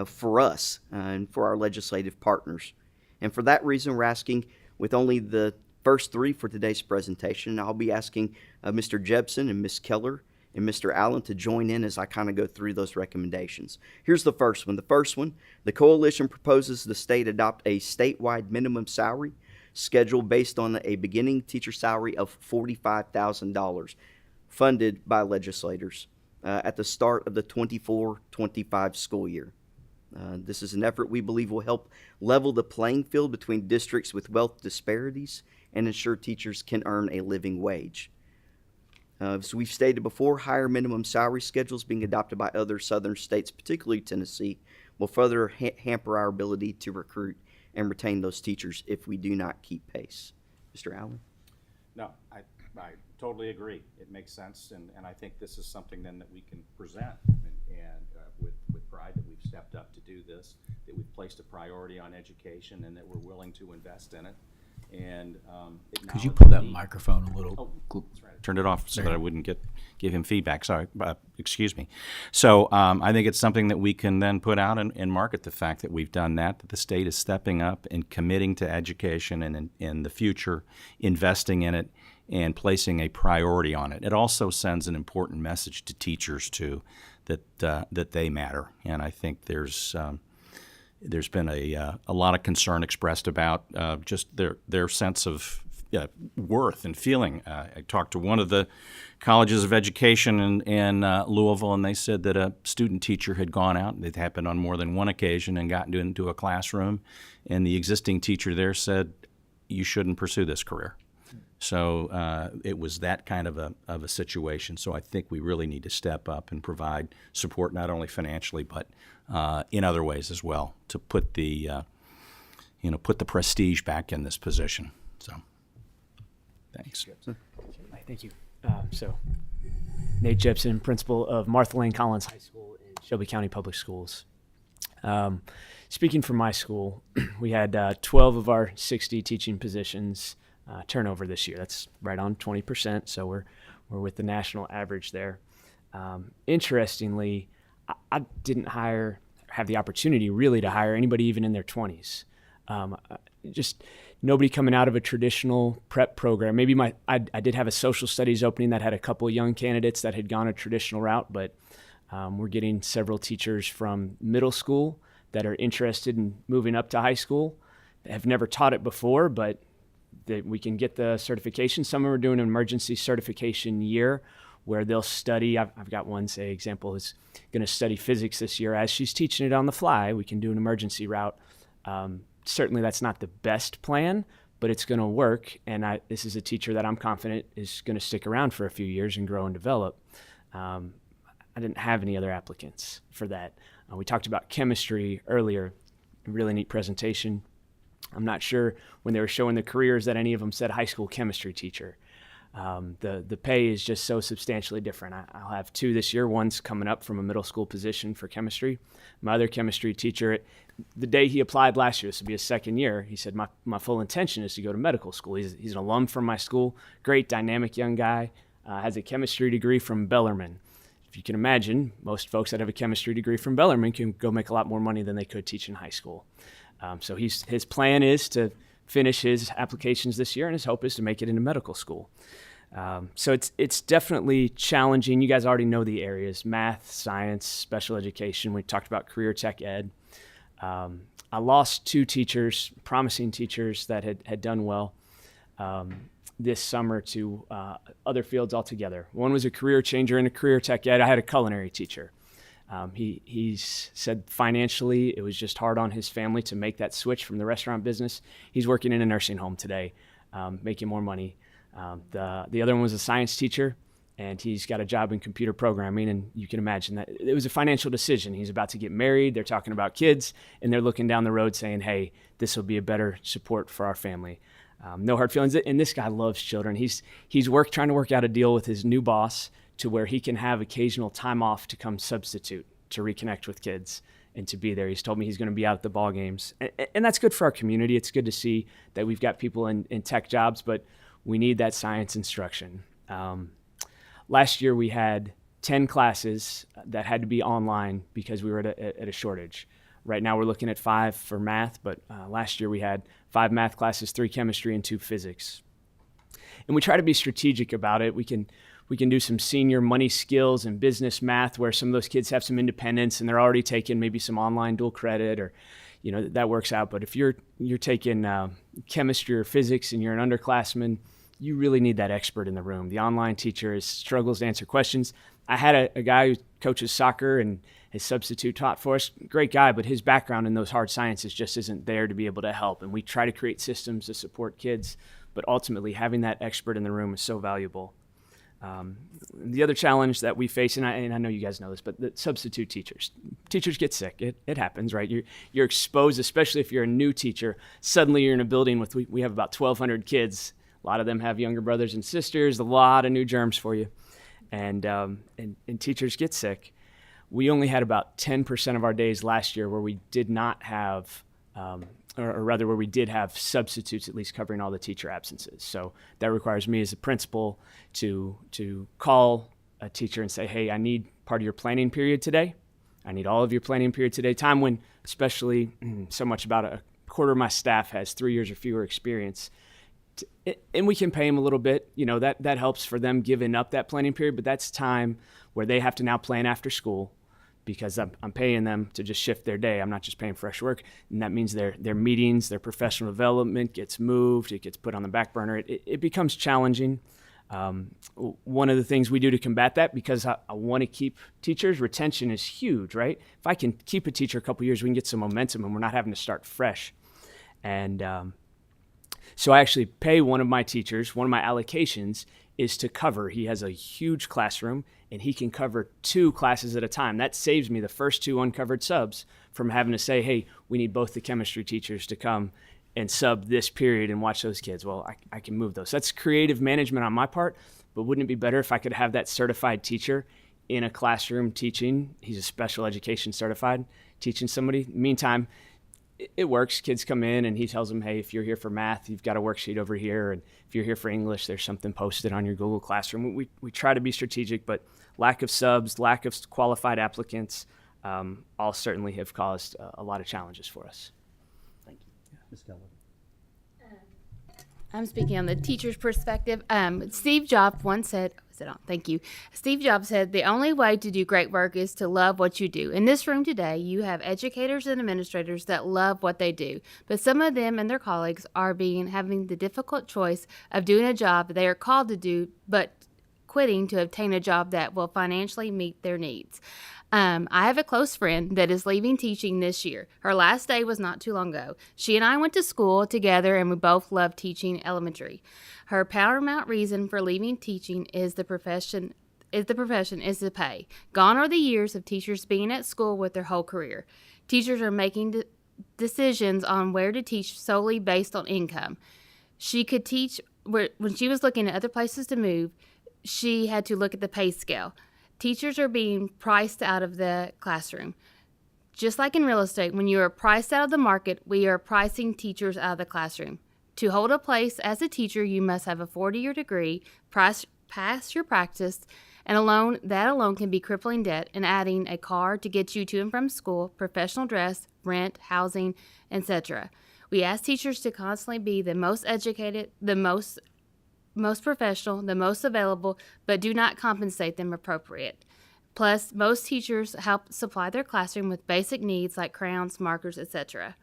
for us and for our legislative partners. And for that reason, we're asking, with only the first three for today's presentation, I'll be asking Mr. Jebsen and Ms. Keller and Mr. Allen to join in as I kind of go through those recommendations. Here's the first one. The first one, the coalition proposes the state adopt a statewide minimum salary schedule based on a beginning teacher salary of $45,000 funded by legislators at the start of the 24-25 school year. This is an effort we believe will help level the playing field between districts with wealth disparities and ensure teachers can earn a living wage. As we've stated before, higher minimum salary schedules being adopted by other southern states, particularly Tennessee, will further hamper our ability to recruit and retain those teachers if we do not keep pace. Mr. Allen? No, I totally agree. It makes sense, and I think this is something then that we can present and with pride that we've stepped up to do this, that we've placed a priority on education, and that we're willing to invest in it. And could you pull that microphone a little? Oh, that's right. Turned it off so that I wouldn't give him feedback. Sorry, excuse me. So I think it's something that we can then put out and market the fact that we've done that the state is stepping up and committing to education and in the future investing in it and placing a priority on it. It also sends an important message to teachers too, that they matter. And I think there's been a lot of concern expressed about just their sense of worth and feeling. I talked to one of the colleges of education in Louisville, and they said that a student teacher had gone out, it happened on more than one occasion, and gotten into a classroom, and the existing teacher there said, "You shouldn't pursue this career." So it was that kind of a situation. So I think we really need to step up and provide support, not only financially, but in other ways as well, to put the prestige back in this position. So, thanks. Thank you. So, Nate Jebsen, principal of Martha Lane Collins High School in Shelby County Public Schools. Speaking for my school, we had 12 of our 60 teaching positions turnover this year. That's right on 20%. So we're with the national average there. Interestingly, I didn't have the opportunity really to hire anybody even in their 20s. Just nobody coming out of a traditional prep program. Maybe I did have a social studies opening that had a couple of young candidates that had gone a traditional route, but we're getting several teachers from middle school that are interested in moving up to high school, that have never taught it before, but that we can get the certification. Some of them are doing an emergency certification year where they'll study. I've got one, say, example, is going to study physics this year. As she's teaching it on the fly, we can do an emergency route. Certainly that's not the best plan, but it's going to work. And this is a teacher that I'm confident is going to stick around for a few years and grow and develop. I didn't have any other applicants for that. We talked about chemistry earlier, a really neat presentation. I'm not sure when they were showing the careers that any of them said high school chemistry teacher. The pay is just so substantially different. I'll have two this year. One's coming up from a middle school position for chemistry. My other chemistry teacher, the day he applied last year, this will be his second year, he said, my full intention is to go to medical school. He's an alum from my school, great dynamic young guy, has a chemistry degree from Bellarmine. If you can imagine, most folks that have a chemistry degree from Bellarmine can go make a lot more money than they could teach in high school. So his plan is to finish his applications this year, and his hope is to make it into medical school. So it's definitely challenging. You guys already know the areas: math, science, special education. We talked about career tech ed. I lost two teachers, promising teachers that had done well this summer to other fields altogether. One was a career changer in a career tech ed. I had a culinary teacher. He said financially it was just hard on his family to make that switch from the restaurant business. He's working in a nursing home today, making more money. The other one was a science teacher, and he's got a job in computer programming, and you can imagine that it was a financial decision. He's about to get married, they're talking about kids, and they're looking down the road saying, hey, this will be a better support for our family. No hard feelings, and this guy loves children. He's trying to work out a deal with his new boss to where he can have occasional time off to come substitute, to reconnect with kids and to be there. He's told me he's going to be out at the ball games, and that's good for our community. It's good to see that we've got people in tech jobs, but we need that science instruction. Last year we had 10 classes that had to be online because we were at a shortage. Right now we're looking at 5 for math, but last year we had 5 math classes, 3 chemistry, and 2 physics. And we try to be strategic about it. We can do some senior money skills and business math where some of those kids have some independence and they're already taking maybe some online dual credit, or that works out. But if you're taking chemistry or physics and you're an underclassman, you really need that expert in the room. The online teacher struggles to answer questions. I had a guy who coaches soccer and his substitute taught for us. Great guy, but his background in those hard sciences just isn't there to be able to help. And we try to create systems to support kids, but ultimately having that expert in the room is so valuable. The other challenge that we face, and I know you guys know this, but the substitute teachers get sick. It happens, right? You're exposed, especially if you're a new teacher. Suddenly you're in a building with, we have about 1,200 kids. A lot of them have younger brothers and sisters, a lot of new germs for you. And teachers get sick. We only had about 10% of our days last year where we did not have, or rather where we did have substitutes at least covering all the teacher absences. So that requires me as a principal to call a teacher and say, hey, I need part of your planning period today. I need all of your planning period today. Time when especially so much about a quarter of my staff has 3 years or fewer experience. And we can pay them a little bit, that helps for them giving up that planning period, but that's time where they have to now plan after school because I'm paying them to just shift their day. I'm not just paying fresh work. And that means their meetings, their professional development gets moved, it gets put on the back burner. It becomes challenging. One of the things we do to combat that, because I want to keep teachers, retention is huge, right? If I can keep a teacher a couple years, we can get some momentum and we're not having to start fresh. And so I actually pay one of my teachers, one of my allocations is to cover. He has a huge classroom and he can cover 2 classes at a time. That saves me the first 2 uncovered subs from having to say, hey, we need both the chemistry teachers to come and sub this period and watch those kids. Well, I can move those. That's creative management on my part, but wouldn't it be better if I could have that certified teacher in a classroom teaching? He's a special education certified, teaching somebody. Meantime, it works. Kids come in and he tells them, hey, if you're here for math, you've got a worksheet over here. And if you're here for English, there's something posted on your Google Classroom. We try to be strategic, but lack of subs, lack of qualified applicants, all certainly have caused a lot of challenges for us. Thank you. Ms. Keller. I'm speaking on the teacher's perspective. Steve Jobs once said, thank you. Steve Jobs said, the only way to do great work is to love what you do. In this room today, you have educators and administrators that love what they do, but some of them and their colleagues are having the difficult choice of doing a job that they are called to do, but quitting to obtain a job that will financially meet their needs. I have a close friend that is leaving teaching this year. Her last day was not too long ago. She and I went to school together and we both loved teaching elementary. Her paramount reason for leaving teaching is the profession is the pay. Gone are the years of teachers being at school with their whole career. Teachers are making decisions on where to teach solely based on income. She could teach when she was looking at other places to move, she had to look at the pay scale. Teachers are being priced out of the classroom. Just like in real estate, when you are priced out of the market, we are pricing teachers out of the classroom. To hold a place as a teacher, you must have a 40-year degree, pass your practice, and that alone can be crippling debt, and adding a car to get you to and from school, professional dress, rent, housing, etc. We ask teachers to constantly be the most educated, the most professional, the most available, but do not compensate them appropriate. Plus, most teachers help supply their classroom with basic needs like crayons, markers, etc.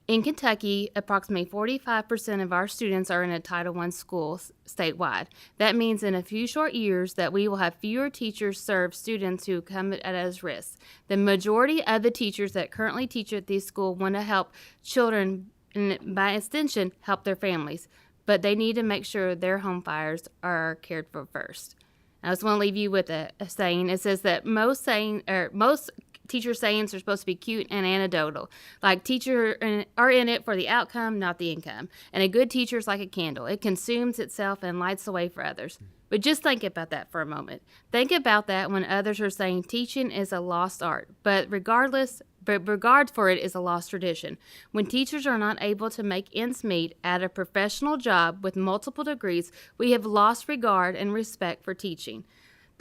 In Kentucky, approximately 45% of our students are in a Title I school statewide. That means in a few short years that we will have fewer teachers serve students who come at us risk. The majority of the teachers that currently teach at these schools want to help children and, by extension, help their families. But they need to make sure their home fires are cared for first. I just want to leave you with a saying. It says that most teacher sayings are supposed to be cute and anecdotal. Like teachers are in it for the outcome, not the income. And a good teacher is like a candle. It consumes itself and lights the way for others. But just think about that for a moment. Think about that when others are saying teaching is a lost art. But regard for it is a lost tradition. When teachers are not able to make ends meet at a professional job with multiple degrees, we have lost regard and respect for teaching.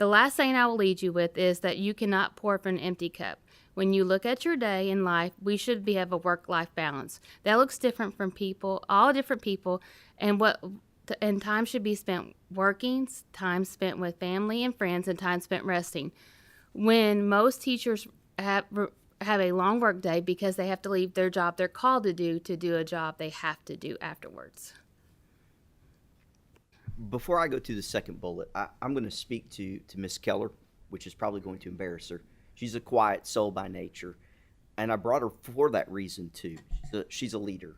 The last saying I will lead you with is that you cannot pour from an empty cup. When you look at your day in life, we should have a work-life balance. That looks different from people, all different people, and time should be spent working, time spent with family and friends, and time spent resting. When most teachers have a long work day because they have to leave their job they're called to do a job they have to do afterwards. Before I go to the second bullet, I'm going to speak to Miss Keller, which is probably going to embarrass her. She's a quiet soul by nature, and I brought her for that reason too. She's a leader.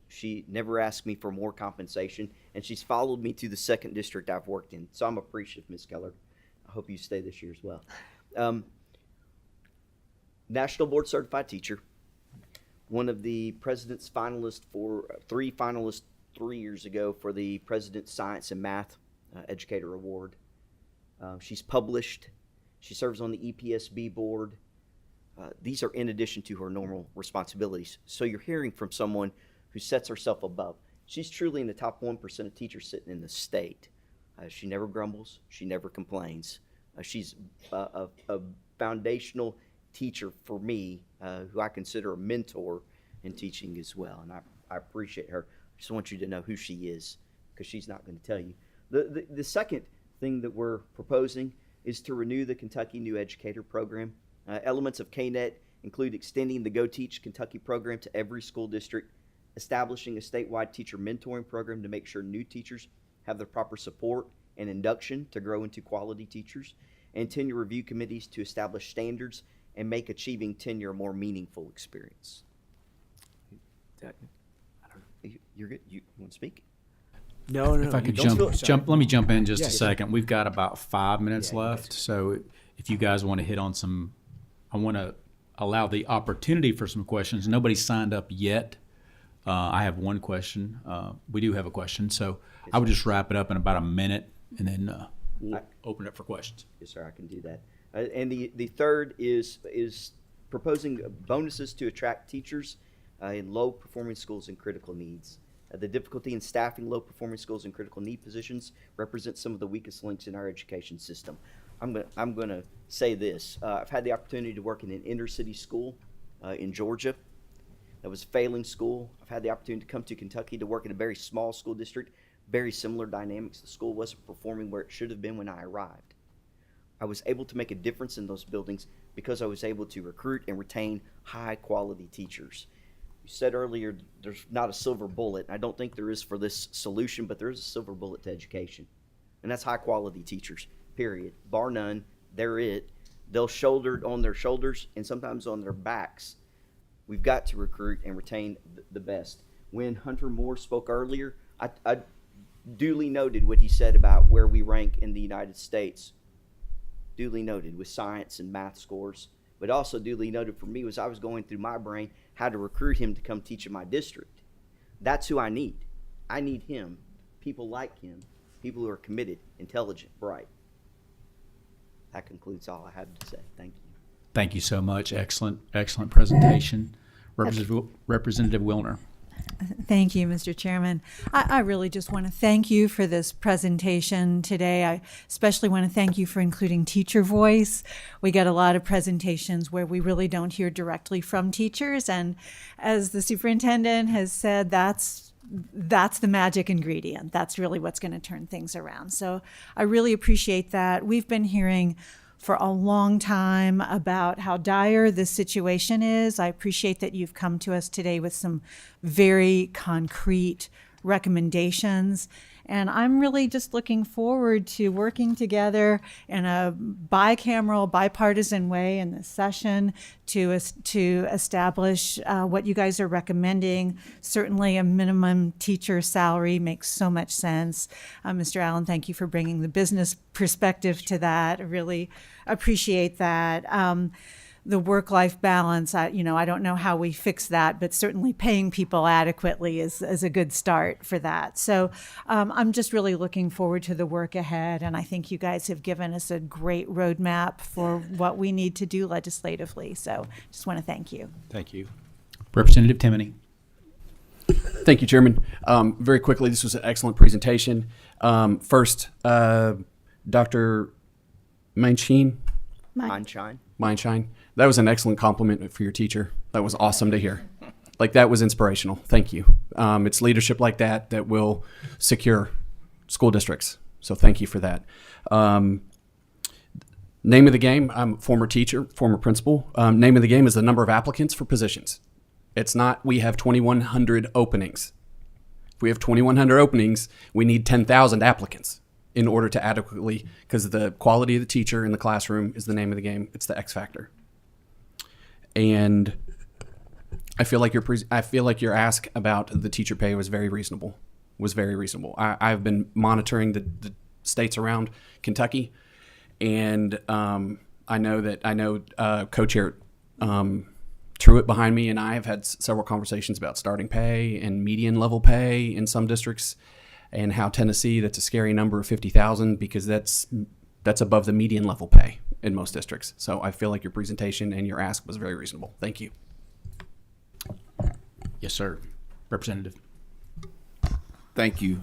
She never asked me for more compensation, and she's followed me to the second district I've worked in. So I'm appreciative, Miss Keller. I hope you stay this year as well. National Board Certified Teacher, one of the President's finalists for three finalists 3 years ago for the President's Science and Math Educator Award. She's published. She serves on the EPSB board. These are in addition to her normal responsibilities. So you're hearing from someone who sets herself above. She's truly in the top 1% of teachers sitting in the state. She never grumbles. She never complains. She's a foundational teacher for me, who I consider a mentor in teaching as well. And I appreciate her. I just want you to know who she is, because she's not going to tell you. The second thing that we're proposing is to renew the Kentucky New Educator Program. Elements of KNET include extending the Go Teach Kentucky program to every school district, establishing a statewide teacher mentoring program to make sure new teachers have the proper support and induction to grow into quality teachers, and tenure review committees to establish standards and make achieving tenure a more meaningful experience. You're good? You want to speak? No. If I could jump, let me jump in just a second. We've got about 5 minutes left, so if you guys want to hit on some, I want to allow the opportunity for some questions. Nobody's signed up yet. I have one question. We do have a question, so I would just wrap it up in about a minute, and then we'll open it up for questions. Yes, sir, I can do that. And the third is proposing bonuses to attract teachers in low-performing schools and critical needs. The difficulty in staffing low-performing schools and critical need positions represents some of the weakest links in our education system. I'm going to say this. I've had the opportunity to work in an inner-city school in Georgia. That was a failing school. I've had the opportunity to come to Kentucky to work in a very small school district, very similar dynamics. The school wasn't performing where it should have been when I arrived. I was able to make a difference in those buildings because I was able to recruit and retain high-quality teachers. You said earlier there's not a silver bullet. I don't think there is for this solution, but there is a silver bullet to education. And that's high-quality teachers, period. Bar none, they're it. They'll shoulder on their shoulders and sometimes on their backs. We've got to recruit and retain the best. When Hunter Moore spoke earlier, I duly noted what he said about where we rank in the United States. Duly noted with science and math scores. But also duly noted for me was I was going through my brain how to recruit him to come teach in my district. That's who I need. I need him, people like him, people who are committed, intelligent, bright. That concludes all I have to say. Thank you. Thank you so much. Excellent presentation. Representative Wilner. Thank you, Mr. Chairman. I really just want to thank you for this presentation today. I especially want to thank you for including teacher voice. We get a lot of presentations where we really don't hear directly from teachers, and as the superintendent has said, that's the magic ingredient. That's really what's going to turn things around. So I really appreciate that. We've been hearing for a long time about how dire this situation is. I appreciate that you've come to us today with some very concrete recommendations. And I'm really just looking forward to working together in a bicameral, bipartisan way in this session to establish what you guys are recommending. Certainly a minimum teacher salary makes so much sense. Mr. Allen, thank you for bringing the business perspective to that. I really appreciate that. The work-life balance, I don't know how we fix that, but certainly paying people adequately is a good start for that. So I'm just really looking forward to the work ahead, and I think you guys have given us a great roadmap for what we need to do legislatively. So just want to thank you. Thank you. Representative Timoney. Thank you, Chairman. Very quickly, this was an excellent presentation. First, Dr. Mindshine. Mindshine. That was an excellent compliment for your teacher. That was awesome to hear. Like, that was inspirational. Thank you. It's leadership like that will secure school districts. So thank you for that. Name of the game, I'm a former teacher, former principal. Name of the game is the number of applicants for positions. It's not we have 2,100 openings. If we have 2,100 openings, we need 10,000 applicants in order to adequately, because the quality of the teacher in the classroom is the name of the game. It's the X factor. And I feel like your ask about the teacher pay was very reasonable. I've been monitoring the states around Kentucky, and I know co-chair Truitt behind me and I have had several conversations about starting pay and median level pay in some districts, and how Tennessee, that's a scary number of 50,000 because that's above the median level pay in most districts. So I feel like your presentation and your ask was very reasonable. Thank you. Yes, sir. Representative. Thank you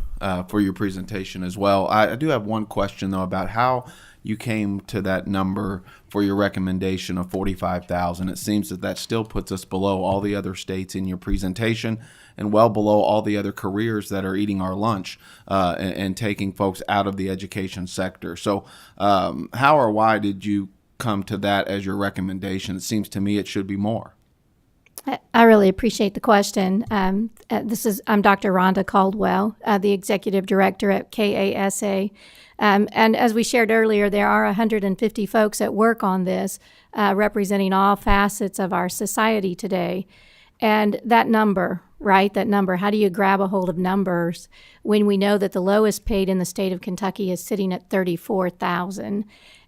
for your presentation as well. I do have one question, though, about how you came to that number for your recommendation of 45,000. It seems that still puts us below all the other states in your presentation and well below all the other careers that are eating our lunch and taking folks out of the education sector. So how or why did you come to that as your recommendation? It seems to me it should be more. I really appreciate the question. I'm Dr. Rhonda Caldwell, the Executive Director at KASA. And as we shared earlier, there are 150 folks that work on this, representing all facets of our society today. And that number, how do you grab a hold of numbers when we know that the lowest paid in the state of Kentucky is sitting at $34,000?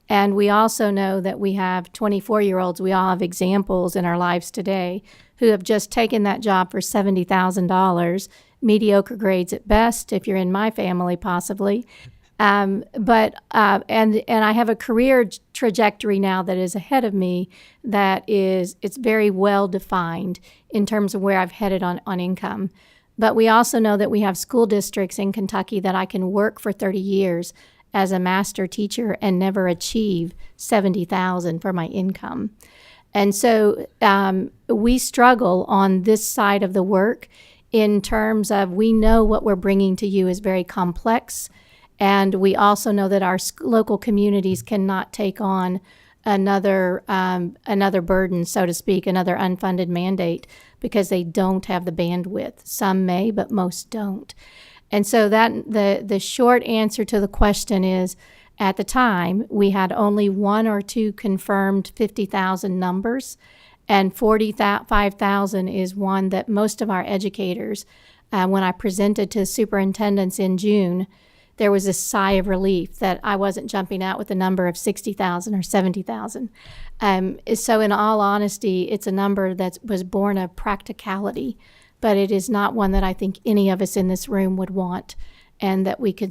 And we also know that we have 24-year-olds, we all have examples in our lives today, who have just taken that job for $70,000, mediocre grades at best, if you're in my family possibly. And I have a career trajectory now that is ahead of me it's very well defined in terms of where I've headed on income. But we also know that we have school districts in Kentucky that I can work for 30 years as a master teacher and never achieve $70,000 for my income. And so we struggle on this side of the work in terms of we know what we're bringing to you is very complex, and we also know that our local communities cannot take on another burden, so to speak, another unfunded mandate, because they don't have the bandwidth. Some may, but most don't. And so that the short answer to the question is, at the time, we had only one or two confirmed 50,000 numbers, and 45,000 is one that most of our educators, when I presented to superintendents in June, there was a sigh of relief that I wasn't jumping out with a number of 60,000 or 70,000. So in all honesty, it's a number that was born of practicality, but it is not one that I think any of us in this room would want, and that we can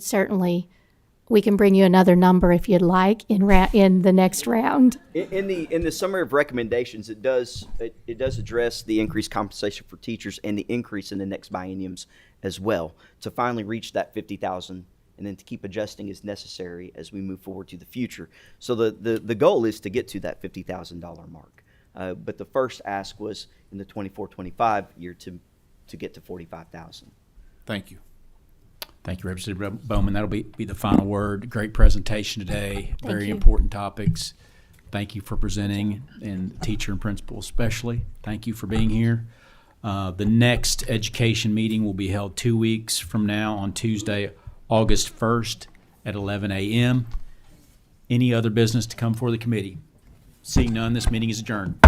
bring you another number if you'd like in the next round. In the summary of recommendations, it does address the increased compensation for teachers and the increase in the next bienniums as well, to finally reach that 50,000, and then to keep adjusting as necessary as we move forward to the future. So the goal is to get to that $50,000 mark. But the first ask was in the 24-25 year to get to 45,000. Thank you. Thank you, Representative Bowman. That'll be the final word. Great presentation today. Very important topics. Thank you for presenting, and teacher and principal especially. Thank you for being here. The next education meeting will be held 2 weeks from now on Tuesday, August 1st at 11 a.m. Any other business to come before the committee? Seeing none, this meeting is adjourned.